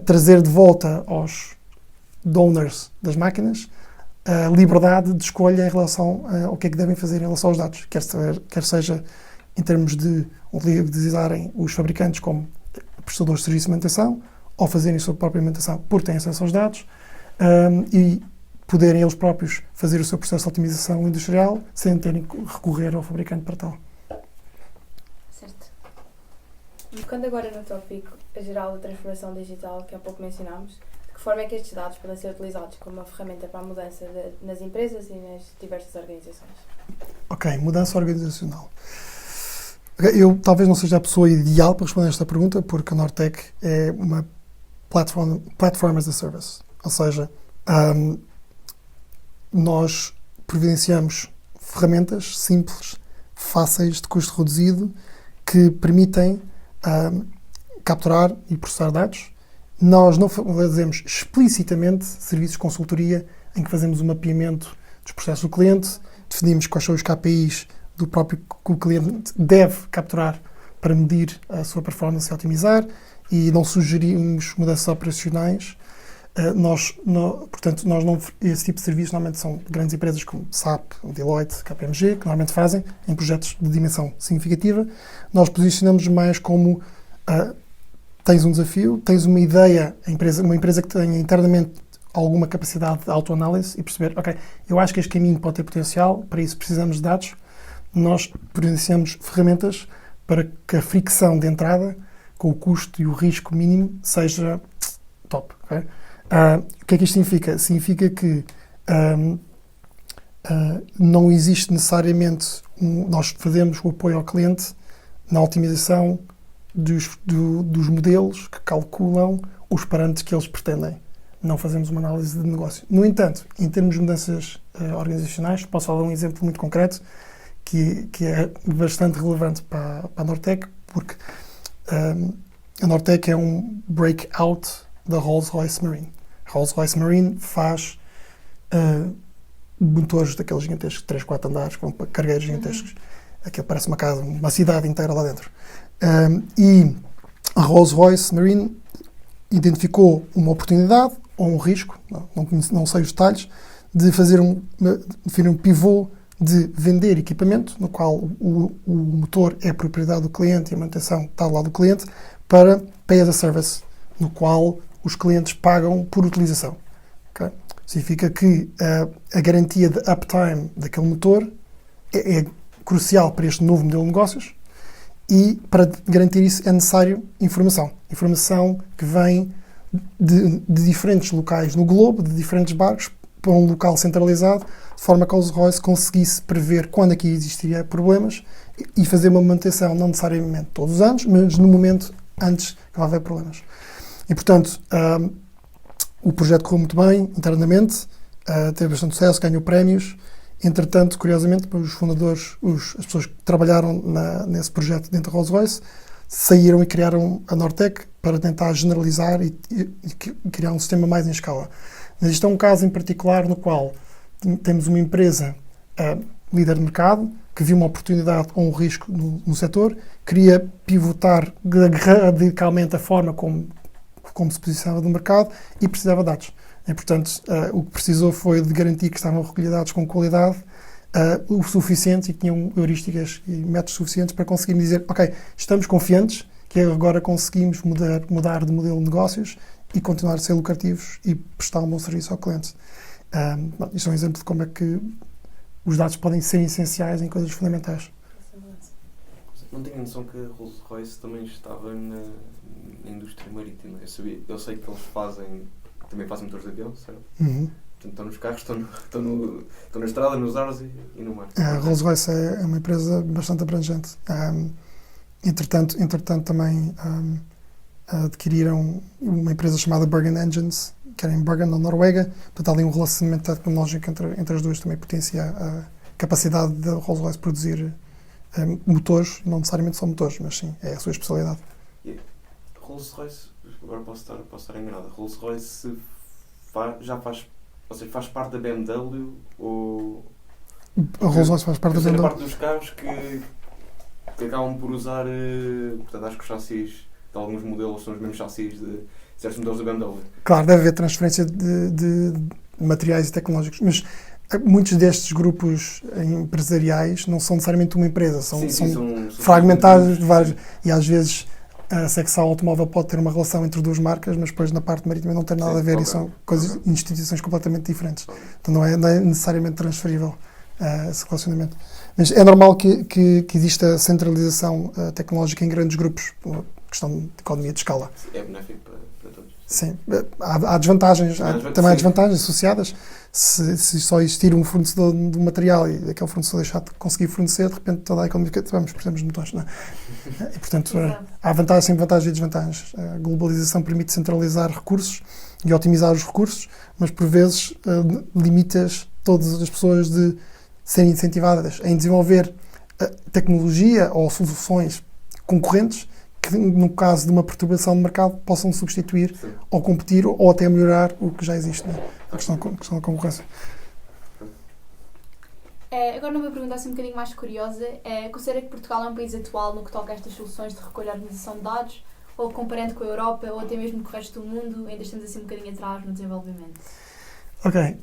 trazer de volta aos donors das máquinas a liberdade de escolha em relação ao que é que devem fazer em relação aos dados, quer seja em termos de utilizarem os fabricantes como prestadores de serviço de manutenção ou fazerem a sua própria manutenção porque têm acesso aos dados e poderem eles próprios fazer o seu processo de otimização industrial sem terem que recorrer ao fabricante para tal. Certo. Focando agora no tópico geral da transformação digital que há pouco mencionámos, de que forma é que estes dados podem ser utilizados como uma ferramenta para a mudança nas empresas e nas diversas organizações? Ok, mudança organizacional. Eu talvez não seja a pessoa ideal para responder esta pergunta, porque a Nortec é uma platform as a service. Ou seja, nós providenciamos ferramentas simples, fáceis, de custo reduzido, que permitem capturar e processar dados. Nós não fazemos explicitamente serviços de consultoria em que fazemos um mapeamento dos processos do cliente, definimos quais são os KPIs do próprio que o cliente deve capturar para medir a sua performance e otimizar, e não sugerimos mudanças operacionais. Portanto, esse tipo de serviços normalmente são grandes empresas como SAP, Deloitte, KPMG, que normalmente fazem em projetos de dimensão significativa. Nós posicionamos mais como tens um desafio, tens uma ideia, uma empresa que tenha internamente alguma capacidade de autoanálise e perceber, ok, eu acho que este caminho pode ter potencial, para isso precisamos de dados. Nós providenciamos ferramentas para que a fricção de entrada, com o custo e o risco mínimo, seja top. Okay? O que é que isto significa? Significa que não existe necessariamente nós fazemos o apoio ao cliente na otimização dos modelos que calculam os parâmetros que eles pretendem. Não fazemos uma análise de negócio. No entanto, em termos de mudanças organizacionais, posso falar um exemplo muito concreto que é bastante relevante para a Nortec, porque a Nortec é um breakout da Rolls-Royce Marine. A Rolls-Royce Marine faz motores daqueles gigantescos, 3, 4 andares, com cargueiros gigantescos. Aquilo parece uma casa, uma cidade inteira lá dentro. E a Rolls-Royce Marine identificou uma oportunidade ou um risco, não sei os detalhes, de fazer um pivô de vender equipamento, no qual o motor é propriedade do cliente e a manutenção está do lado do cliente, para Pay as a Service, no qual os clientes pagam por utilização. Okay? Significa que a garantia de uptime daquele motor é crucial para este novo modelo de negócios e para garantir isso é necessário informação. Informação que vem de diferentes locais no globo, de diferentes barcos, para um local centralizado, de forma que a Rolls-Royce conseguisse prever quando aqui existiria problemas e fazer uma manutenção, não necessariamente todos os anos, mas no momento antes que vai haver problemas. E, portanto, o projeto correu muito bem internamente, teve bastante sucesso, ganhou prémios. Entretanto, curiosamente, os fundadores, as pessoas que trabalharam nesse projeto dentro da Rolls-Royce, saíram e criaram a Nortec para tentar generalizar e criar um sistema mais em escala. Mas isto é um caso em particular no qual temos uma empresa líder de mercado que viu uma oportunidade ou um risco no setor, queria pivotar radicalmente a forma como se posicionava no mercado e precisava de dados. E, portanto, o que precisou foi de garantir que estavam recolhidos dados com qualidade o suficiente e que tinham heurísticas e métodos suficientes para conseguir dizer, ok, estamos confiantes que agora conseguimos mudar de modelo de negócios e continuar a ser lucrativos e prestar um bom serviço ao cliente. Isto é um exemplo de como é que os dados podem ser essenciais em coisas fundamentais. Não tinha noção que a Rolls-Royce também estava na indústria marítima. Eu sei que eles também fazem motores de avião, certo? Uhum. Portanto, estão nos carros, estão na estrada, nos ares e no mar. A Rolls-Royce é uma empresa bastante abrangente. Entretanto também adquiriram uma empresa chamada Bergen Engines, que era em Bergen, na Noruega. Portanto, há ali um relacionamento tecnológico entre as duas, também potencia a capacidade da Rolls-Royce produzir motores, não necessariamente só motores, mas sim, é a sua especialidade. Rolls-Royce, agora posso estar enganado, Rolls-Royce faz parte da BMW ou... A Rolls-Royce faz parte da BMW. parte dos carros que acabam por usar, portanto, acho que os chassis de alguns modelos são os mesmos chassis de certos motores da BMW. Claro, deve haver transferência de materiais e tecnológicos, mas muitos destes grupos empresariais não são necessariamente uma empresa, são fragmentados de vários, e às vezes a secção automóvel pode ter uma relação entre duas marcas, mas depois na parte marítima não tem nada a ver, e são instituições completamente diferentes. Então não é necessariamente transferível esse relacionamento. Mas é normal que exista centralização tecnológica em grandes grupos, por questão de economia de escala. É benéfico para todos. Sim, há desvantagens, também há desvantagens associadas. Se só existir um fornecedor de material e aquele fornecedor deixar de conseguir fornecer, de repente toda a economia precisamos de motores, não é? E, portanto, há vantagens, sempre vantagens e desvantagens. A globalização permite centralizar recursos e otimizar os recursos, mas por vezes limitas todas as pessoas de serem incentivadas em desenvolver tecnologia ou soluções concorrentes que, no caso de uma perturbação de mercado, possam substituir ou competir ou até melhorar o que já existe, não é? A questão da concorrência. Agora uma pergunta assim um bocadinho mais curiosa. Considera que Portugal é um país atual no que toca a estas soluções de recolha e organização de dados, ou comparando com a Europa ou até mesmo com o resto do mundo, ainda estamos assim um bocadinho atrás no desenvolvimento? Ok.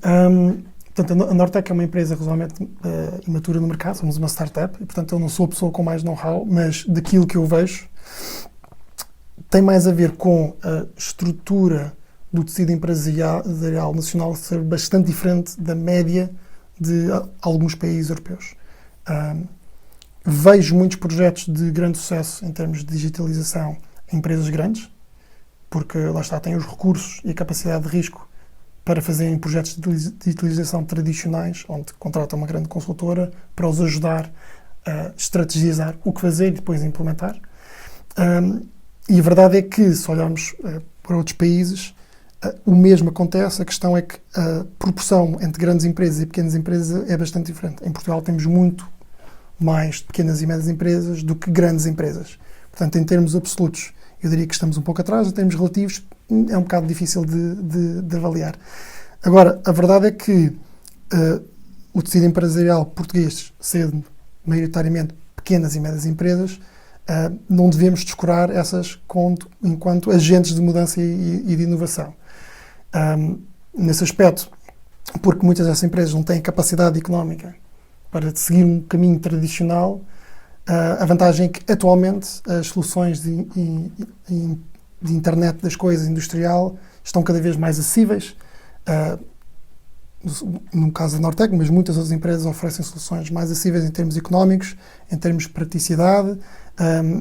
Portanto, a Nortec é uma empresa razoavelmente imatura no mercado, somos uma startup, e portanto eu não sou a pessoa com mais know-how, mas daquilo que eu vejo tem mais a ver com a estrutura do tecido empresarial nacional ser bastante diferente da média de alguns países europeus. Vejo muitos projetos de grande sucesso em termos de digitalização em empresas grandes, porque lá está, têm os recursos e a capacidade de risco para fazerem projetos de digitalização tradicionais, onde contratam uma grande consultora para os ajudar a estrategizar o que fazer e depois implementar. E a verdade é que, se olharmos para outros países, o mesmo acontece. A questão é que a proporção entre grandes empresas e pequenas empresas é bastante diferente. Em Portugal temos muito mais pequenas e médias empresas do que grandes empresas. Portanto, em termos absolutos, eu diria que estamos um pouco atrás. Em termos relativos, é um bocado difícil de avaliar. Agora, a verdade é que o tecido empresarial português, sendo maioritariamente pequenas e médias empresas, não devemos descurar essas enquanto agentes de mudança e de inovação. Nesse aspecto, porque muitas dessas empresas não têm capacidade económica para seguir um caminho tradicional, a vantagem é que atualmente as soluções de internet das coisas industrial estão cada vez mais acessíveis. No caso da Nortec, mas muitas outras empresas oferecem soluções mais acessíveis em termos económicos, em termos de praticidade,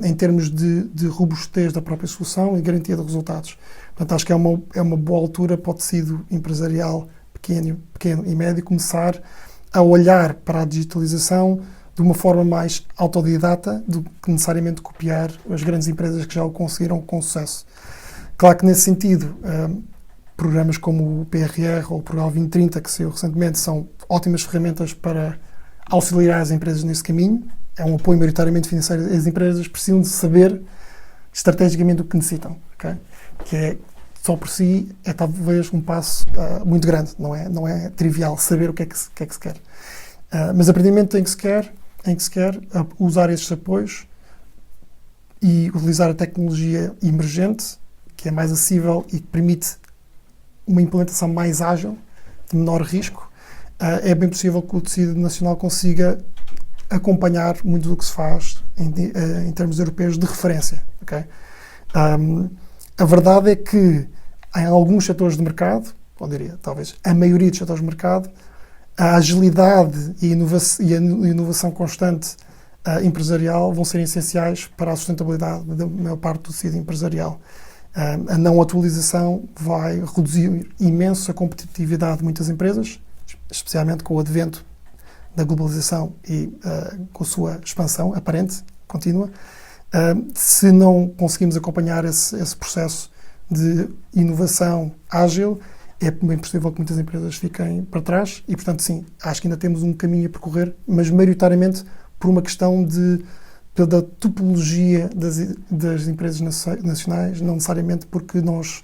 em termos de robustez da própria solução e garantia de resultados. Portanto, acho que é uma boa altura para o tecido empresarial pequeno e médio começar a olhar para a digitalização de uma forma mais autodidata do que necessariamente copiar as grandes empresas que já o conseguiram com sucesso. Claro que nesse sentido, programas como o PRR ou o Portugal 2030, que saiu recentemente, são ótimas ferramentas para auxiliar as empresas nesse caminho. É um apoio maioritariamente financeiro. As empresas precisam de saber estrategicamente o que necessitam, okay? Que é, só por si, é talvez um passo muito grande. Não é trivial saber o que é que se quer. Mas a partir do momento em que se quer usar esses apoios e utilizar a tecnologia emergente, que é mais acessível e que permite uma implementação mais ágil, de menor risco, é bem possível que o tecido nacional consiga acompanhar muito do que se faz em termos europeus de referência. Okay? A verdade é que em alguns setores de mercado, ou diria, talvez a maioria dos setores de mercado, a agilidade e a inovação constante empresarial vão ser essenciais para a sustentabilidade da maior parte do tecido empresarial. A não atualização vai reduzir imenso a competitividade de muitas empresas, especialmente com o advento da globalização e com a sua expansão aparente, contínua. Se não conseguimos acompanhar esse processo de inovação ágil, é bem possível que muitas empresas fiquem para trás e, portanto, sim, acho que ainda temos um caminho a percorrer, mas maioritariamente por uma questão da topologia das empresas nacionais, não necessariamente porque nós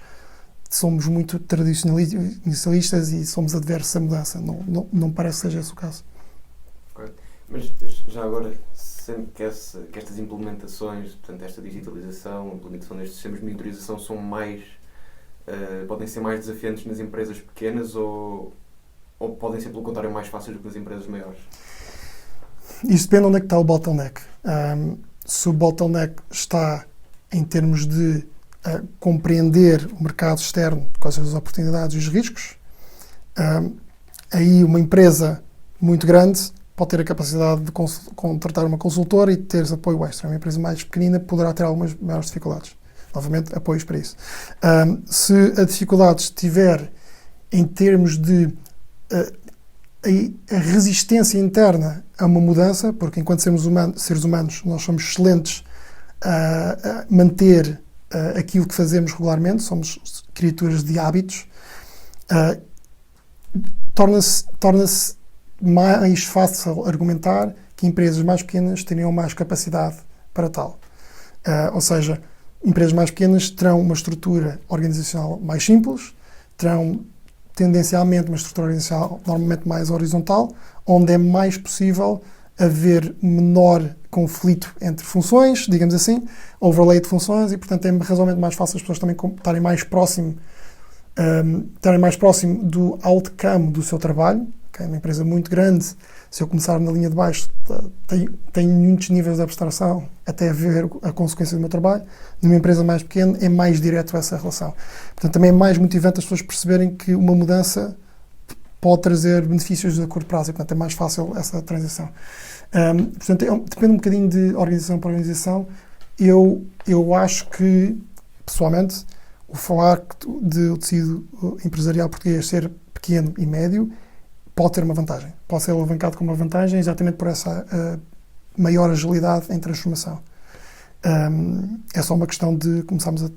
somos muito tradicionalistas e somos adversos à mudança. Não parece que seja esse o caso. Okay. Mas já agora, sempre que estas implementações, portanto, esta digitalização, a implementação destes sistemas de monitorização podem ser mais desafiantes nas empresas pequenas ou podem ser, pelo contrário, mais fáceis do que nas empresas maiores? Isso depende de onde é que está o bottleneck. Se o bottleneck está em termos de compreender o mercado externo, quais são as oportunidades e os riscos, aí uma empresa muito grande pode ter a capacidade de contratar uma consultora e ter esse apoio extra. Uma empresa mais pequenina poderá ter algumas maiores dificuldades. Novamente, apoios para isso. Se a dificuldade estiver em termos de a resistência interna a uma mudança, porque enquanto seres humanos nós somos excelentes a manter aquilo que fazemos regularmente, somos criaturas de hábitos, torna-se mais fácil argumentar que empresas mais pequenas teriam mais capacidade para tal. Ou seja, empresas mais pequenas terão uma estrutura organizacional mais simples, terão tendencialmente uma estrutura organizacional normalmente mais horizontal, onde é mais possível haver menor conflito entre funções, digamos assim, overlay de funções, e portanto é razoavelmente mais fácil as pessoas também estarem mais próximo do outcome do seu trabalho. Okay? Uma empresa muito grande, se eu começar na linha de baixo, tem muitos níveis de abstração até ver a consequência do meu trabalho. Numa empresa mais pequena é mais direto essa relação. Portanto, também é mais motivante as pessoas perceberem que uma mudança pode trazer benefícios a curto prazo e, portanto, é mais fácil essa transição. Portanto, depende um bocadinho de organização para organização. Eu acho que, pessoalmente, o falar de tecido empresarial português ser pequeno e médio pode ter uma vantagem. Pode ser alavancado como uma vantagem exatamente por essa maior agilidade em transformação. É só uma questão de começarmos a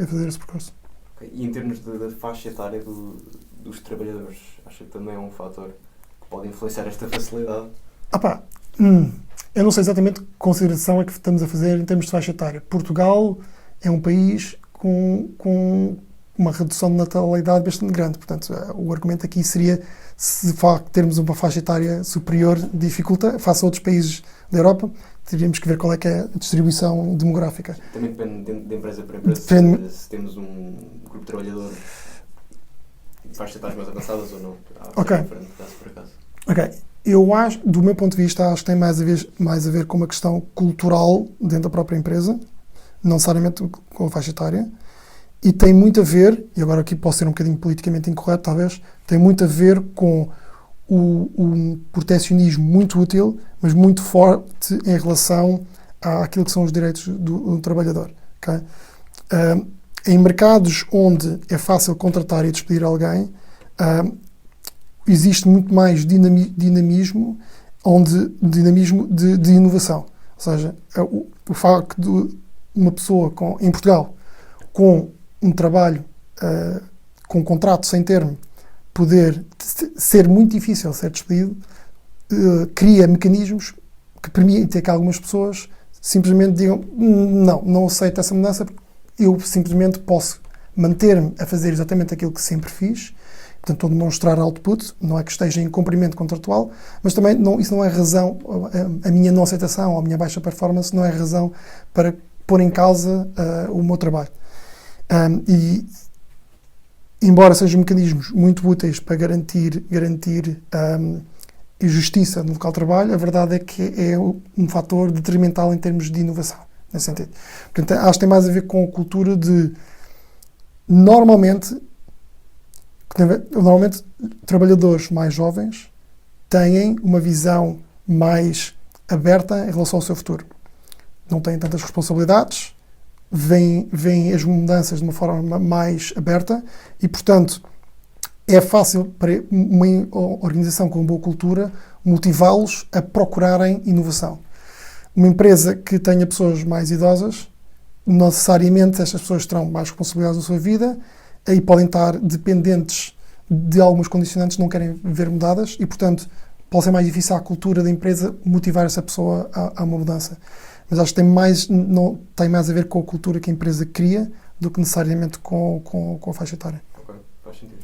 fazer esse percurso. Okay. E em termos da faixa etária dos trabalhadores, acho que também é um fator que pode influenciar esta facilidade? Eu não sei exatamente que consideração é que estamos a fazer em termos de faixa etária. Portugal é um país com uma redução de natalidade bastante grande. Portanto, o argumento aqui seria se de facto termos uma faixa etária superior dificulta, face a outros países da Europa, teríamos que ver qual é que é a distribuição demográfica. Também depende de empresa para empresa, se temos um grupo de trabalhadores de faixas etárias mais avançadas ou não. Ok. Caso por acaso. Ok. Eu acho, do meu ponto de vista, acho que tem mais a ver com uma questão cultural dentro da própria empresa, não necessariamente com a faixa etária. E tem muito a ver, e agora aqui posso ser um bocadinho politicamente incorreto talvez, tem muito a ver com um proteccionismo muito útil, mas muito forte em relação àquilo que são os direitos do trabalhador. Okay? Em mercados onde é fácil contratar e despedir alguém, existe muito mais dinamismo de inovação. Ou seja, o facto de uma pessoa em Portugal com um trabalho, com um contrato sem termo, poder ser muito difícil ser despedido, cria mecanismos que permitem que algumas pessoas simplesmente digam não aceito essa mudança, porque eu simplesmente posso manter-me a fazer exatamente aquilo que sempre fiz. Portanto, estou a demonstrar output, não é que esteja em cumprimento contratual, mas também isso não é razão, a minha não aceitação ou a minha baixa performance não é razão para pôr em causa o meu trabalho. E, embora sejam mecanismos muito úteis para garantir justiça no local de trabalho, a verdade é que é um fator detrimental em termos de inovação, nesse sentido. Portanto, acho que tem mais a ver com a cultura de, normalmente, trabalhadores mais jovens têm uma visão mais aberta em relação ao seu futuro. Não têm tantas responsabilidades, veem as mudanças de uma forma mais aberta e, portanto, é fácil para uma organização com boa cultura motivá-los a procurarem inovação. Uma empresa que tenha pessoas mais idosas, necessariamente estas pessoas terão mais responsabilidades na sua vida e podem estar dependentes de algumas condicionantes que não querem ver mudadas e, portanto, pode ser mais difícil à cultura da empresa motivar essa pessoa a uma mudança. Mas acho que tem mais a ver com a cultura que a empresa cria do que necessariamente com a faixa etária. Ok, faz sentido.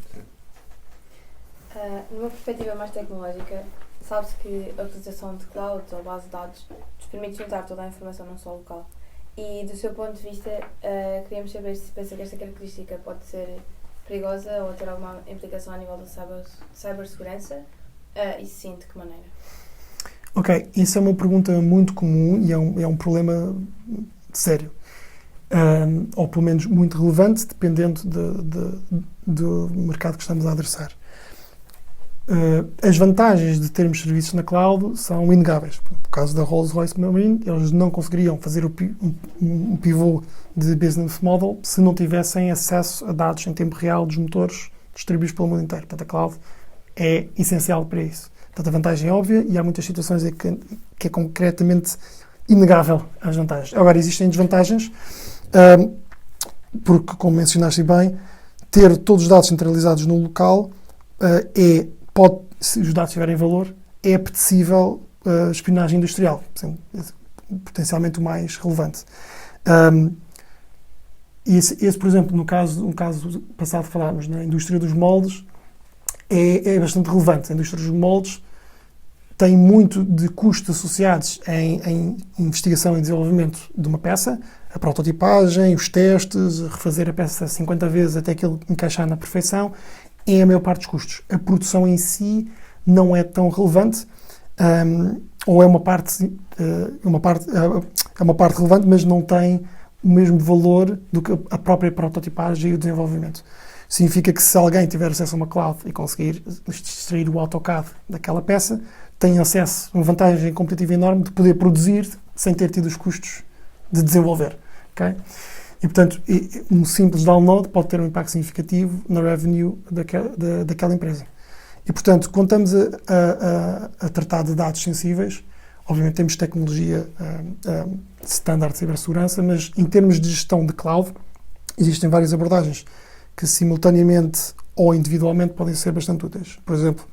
Numa perspectiva mais tecnológica, sabe-se que a utilização de cloud ou base de dados nos permite juntar toda a informação num só local. E, do seu ponto de vista, queríamos saber se pensa que esta característica pode ser perigosa ou ter alguma implicação a nível da cibersegurança, e se sim, de que maneira? Ok, isso é uma pergunta muito comum e é um problema sério. Ou pelo menos muito relevante, dependendo do mercado que estamos a adressar. As vantagens de termos serviços na cloud são inegáveis. No caso da Rolls-Royce Marine, eles não conseguiriam fazer um pivô de business model se não tivessem acesso a dados em tempo real dos motores distribuídos pelo mundo inteiro. Portanto, a cloud é essencial para isso. Portanto, a vantagem é óbvia e há muitas situações em que é concretamente inegável as vantagens. Agora, existem desvantagens, porque, como mencionaste bem, ter todos os dados centralizados no local se os dados tiverem valor, é apetecível espionagem industrial, potencialmente o mais relevante. Esse, por exemplo, no caso passado falámos na indústria dos moldes, é bastante relevante. A indústria dos moldes tem muito de custos associados em investigação e desenvolvimento de uma peça, a prototipagem, os testes, refazer a peça 50 vezes até que ele encaixar na perfeição, é a maior parte dos custos. A produção em si não é tão relevante, ou é uma parte relevante, mas não tem o mesmo valor do que a própria prototipagem e o desenvolvimento. Significa que se alguém tiver acesso a uma cloud e conseguir extrair o AutoCAD daquela peça, tem acesso a uma vantagem competitiva enorme de poder produzir sem ter tido os custos de desenvolver. Okay? E, portanto, um simples download pode ter um impacto significativo na revenue daquela empresa. E, portanto, quando estamos a tratar de dados sensíveis, obviamente temos tecnologia standard de cibersegurança, mas em termos de gestão de cloud, existem várias abordagens que simultaneamente ou individualmente podem ser bastante úteis. Por exemplo,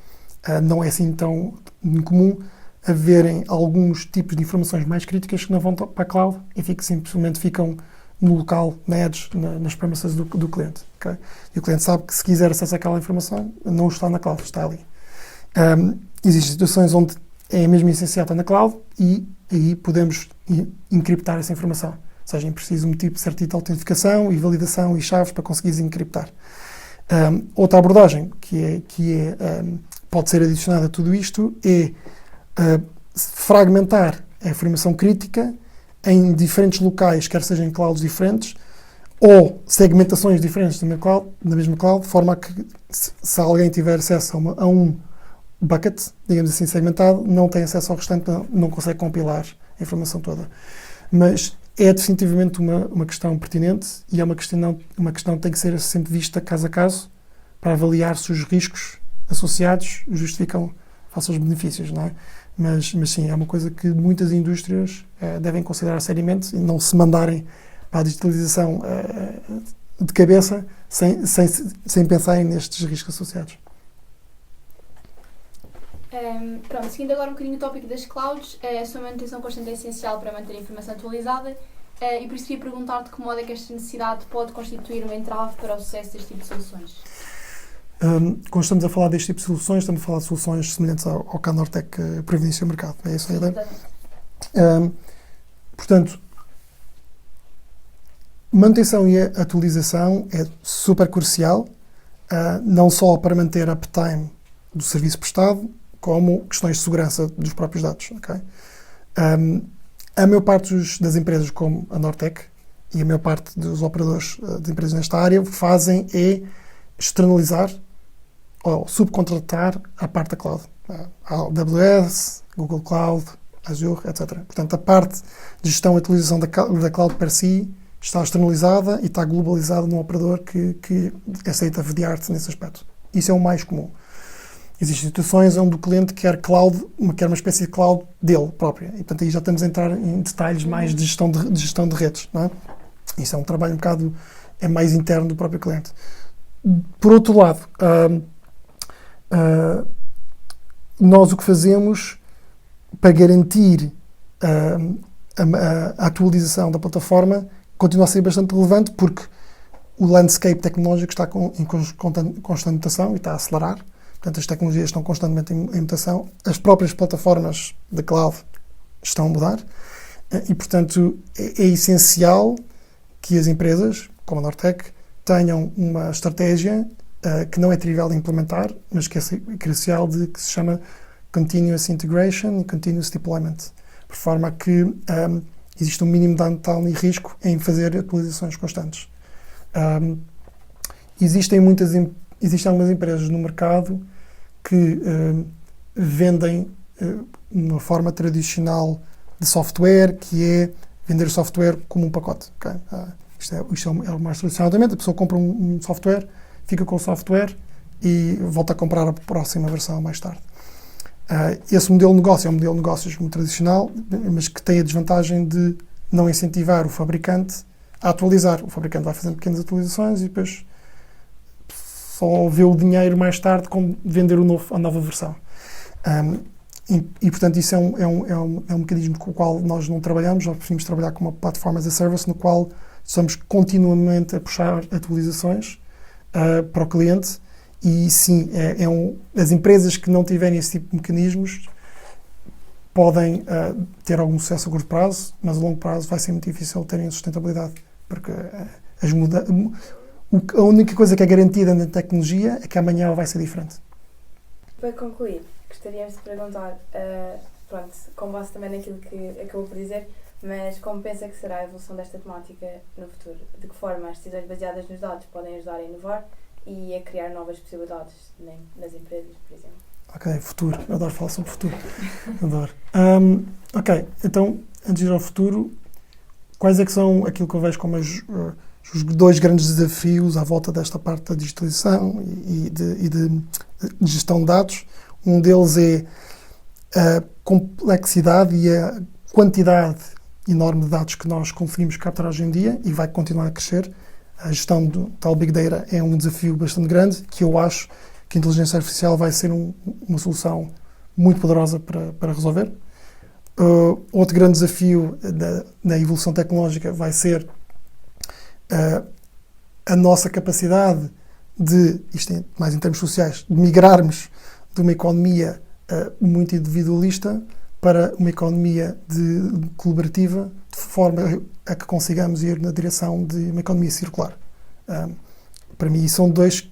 não é assim tão incomum haverem alguns tipos de informações mais críticas que não vão para a cloud e simplesmente ficam no local, na edge, nas premissas do cliente. Okay? E o cliente sabe que se quiser acesso àquela informação, não está na cloud, está ali. Existem situações onde é mesmo essencial estar na cloud e aí podemos encriptar essa informação. Ou seja, é preciso um certo tipo de autentificação e validação e chaves para conseguires encriptar. Outra abordagem que pode ser adicionada a tudo isto é fragmentar a informação crítica em diferentes locais, quer sejam em clouds diferentes, ou segmentações diferentes na mesma cloud, de forma a que, se alguém tiver acesso a um bucket, digamos assim, segmentado, não tem acesso ao restante, não consegue compilar a informação toda. Mas é definitivamente uma questão pertinente e é uma questão que tem que ser sempre vista caso a caso para avaliar se os riscos associados justificam face aos benefícios, não é? Mas sim, é uma coisa que muitas indústrias devem considerar seriamente e não se mandarem para a digitalização de cabeça sem pensarem nestes riscos associados. Pronto, seguindo agora um bocadinho o tópico das clouds, a sua manutenção constante é essencial para manter a informação atualizada e por isso queria perguntar de que modo é que esta necessidade pode constituir um entrave para o sucesso deste tipo de soluções. Quando estamos a falar deste tipo de soluções, estamos a falar de soluções semelhantes ao que a Nortec providencia ao mercado. É isso a ideia? Portanto, manutenção e atualização é super crucial, não só para manter a uptime do serviço prestado, como questões de segurança dos próprios dados. Okay? A maior parte das empresas, como a Nortec, e a maior parte dos operadores de empresas nesta área, fazem externalizar ou subcontratar a parte da cloud. A AWS, Google Cloud, Azure, etc. Portanto, a parte de gestão e atualização da cloud per si está externalizada e está globalizada num operador que aceita VDR nesse aspecto. Isso é o mais comum. Existem situações onde o cliente quer uma espécie de cloud dele própria. E, portanto, aí já estamos a entrar em detalhes mais de gestão de redes. Não é? Isso é um trabalho um bocado mais interno do próprio cliente. Por outro lado, nós o que fazemos para garantir a atualização da plataforma continua a ser bastante relevante porque o landscape tecnológico está em constante mutação e está a acelerar. Portanto, as tecnologias estão constantemente em mutação. As próprias plataformas da cloud estão a mudar. E, portanto, é essencial que as empresas, como a Nortec, tenham uma estratégia que não é trivial de implementar, mas que é crucial que se chama Continuous Integration e Continuous Deployment, por forma a que existe um mínimo de downtime e risco em fazer atualizações constantes. Existem algumas empresas no mercado que vendem uma forma tradicional de software, que é vender o software como um pacote. Okay? Isto é o mais tradicionalmente. A pessoa compra um software, fica com o software e volta a comprar a próxima versão mais tarde. Esse modelo de negócio é um modelo de negócios muito tradicional, mas que tem a desvantagem de não incentivar o fabricante a atualizar. O fabricante vai fazendo pequenas atualizações e depois só vê o dinheiro mais tarde com vender a nova versão. E portanto, isso é um mecanismo com o qual nós não trabalhamos. Nós preferimos trabalhar com uma plataforma as a service no qual estamos continuamente a puxar atualizações para o cliente. E sim, as empresas que não tiverem esse tipo de mecanismos podem ter algum sucesso a curto prazo, mas a longo prazo vai ser muito difícil terem sustentabilidade, porque a única coisa que é garantida na tecnologia é que amanhã ela vai ser diferente. Para concluir, gostaríamos de perguntar, com base também naquilo que acabou por dizer, mas como pensa que será a evolução desta temática no futuro? De que forma as decisões baseadas nos dados podem ajudar a inovar e a criar novas possibilidades nas empresas, por exemplo? Ok, futuro. Eu adoro falar sobre futuro. Adoro. Ok, então, antes de ir ao futuro, quais é que são aquilo que eu vejo como os dois grandes desafios à volta desta parte da digitalização e de gestão de dados? Um deles é a complexidade e a quantidade enorme de dados que nós conseguimos capturar hoje em dia e vai continuar a crescer. A gestão do tal Big Data é um desafio bastante grande que eu acho que a inteligência artificial vai ser uma solução muito poderosa para resolver. Outro grande desafio da evolução tecnológica vai ser a nossa capacidade isto é mais em termos sociais, de migrarmos de uma economia muito individualista para uma economia colaborativa, de forma a que consigamos ir na direção de uma economia circular. Para mim, são dois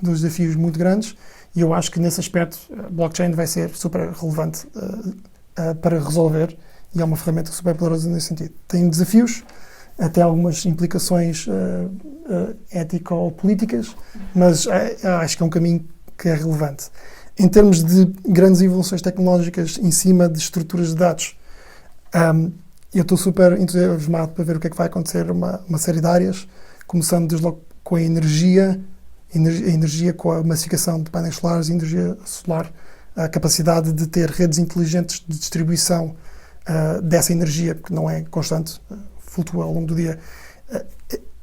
desafios muito grandes e eu acho que, nesse aspecto, a blockchain vai ser super relevante para resolver e é uma ferramenta super poderosa nesse sentido. Tem desafios, até algumas implicações ético-políticas, mas acho que é um caminho que é relevante. Em termos de grandes evoluções tecnológicas em cima de estruturas de dados, eu estou super entusiasmado para ver o que é que vai acontecer uma série de áreas, começando desde logo com a energia com a massificação de painéis solares, energia solar, a capacidade de ter redes inteligentes de distribuição dessa energia, porque não é constante, flutua ao longo do dia.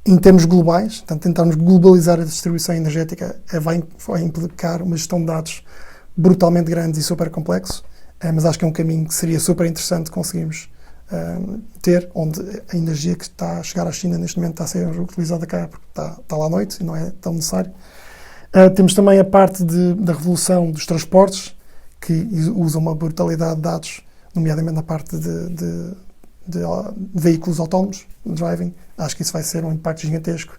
Em termos globais, portanto, tentarmos globalizar a distribuição energética vai implicar uma gestão de dados brutalmente grande e super complexo, mas acho que é um caminho que seria super interessante conseguirmos ter, onde a energia que está a chegar à China neste momento está a ser utilizada cá porque está lá à noite e não é tão necessário. Temos também a parte da revolução dos transportes, que usa uma brutalidade de dados, nomeadamente na parte de veículos autónomos, driving. Acho que isso vai ser um impacto gigantesco,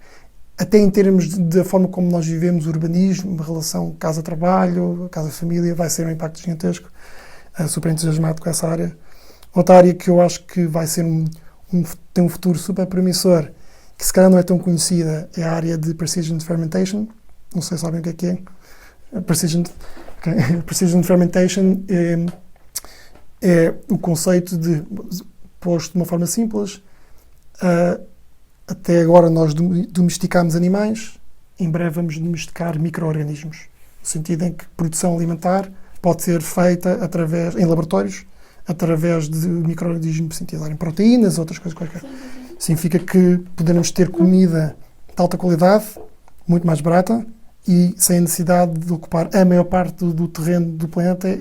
até em termos da forma como nós vivemos o urbanismo, a relação casa-trabalho, casa-família, vai ser um impacto gigantesco. Super entusiasmado com essa área. Outra área que eu acho que vai ser tem um futuro super promissor, que se calhar não é tão conhecida, é a área de Precision Fermentation. Não sei se sabem o que é. Precision Fermentation é o conceito de, posto de uma forma simples, até agora nós domesticámos animais, em breve vamos domesticar micro-organismos, no sentido em que produção alimentar pode ser feita em laboratórios, através de micro-organismos sintetizarem proteínas, outras coisas quaisquer. Significa que poderemos ter comida de alta qualidade, muito mais barata, e sem a necessidade de ocupar a maior parte do terreno do planeta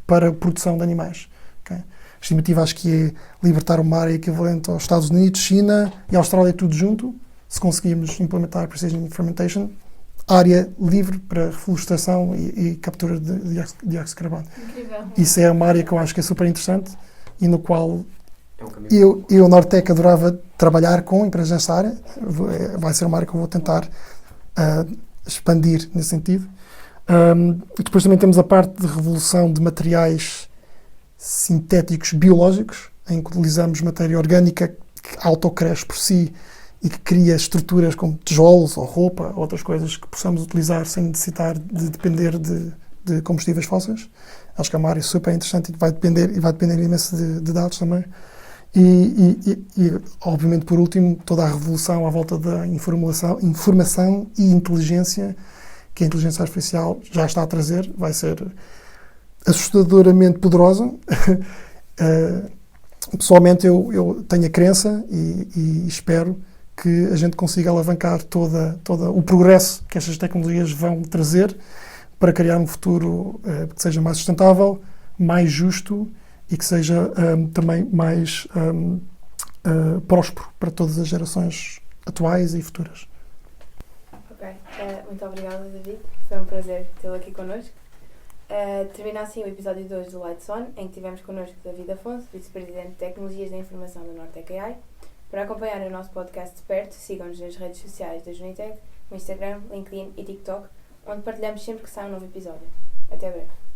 para a produção de animais. Okay? A estimativa acho que é libertar uma área equivalente aos Estados Unidos, China e Austrália tudo junto, se conseguirmos implementar Precision Fermentation, área livre para reflorestação e captura de dióxido de carbono. Incrível. Isso é uma área que eu acho que é super interessante e no qual É um caminho. eu Nortec, adorava trabalhar com empresas nessa área. Vai ser uma área que eu vou tentar expandir nesse sentido. Depois também temos a parte de revolução de materiais sintéticos biológicos, em que utilizamos matéria orgânica que autocresce por si e que cria estruturas como tijolos ou roupa, outras coisas que possamos utilizar sem necessitar de depender de combustíveis fósseis. Acho que é uma área super interessante e que vai depender imenso de dados também. E, obviamente, por último, toda a revolução à volta da informação e inteligência que a inteligência artificial já está a trazer, vai ser assustadoramente poderosa. Pessoalmente, eu tenho a crença e espero que a gente consiga alavancar todo o progresso que estas tecnologias vão trazer para criar um futuro que seja mais sustentável, mais justo e que seja também mais próspero para todas as gerações atuais e futuras. Ok, muito obrigada, David. Foi um prazer tê-lo aqui connosco. Termina assim o episódio 2 do Lights On, em que tivemos connosco David Afonso, Vice-Presidente de Tecnologias da Informação da Nortec AI. Para acompanhar o nosso podcast de perto, sigam-nos nas redes sociais da Junitec, no Instagram, LinkedIn e TikTok, onde partilhamos sempre que sai um novo episódio. Até breve.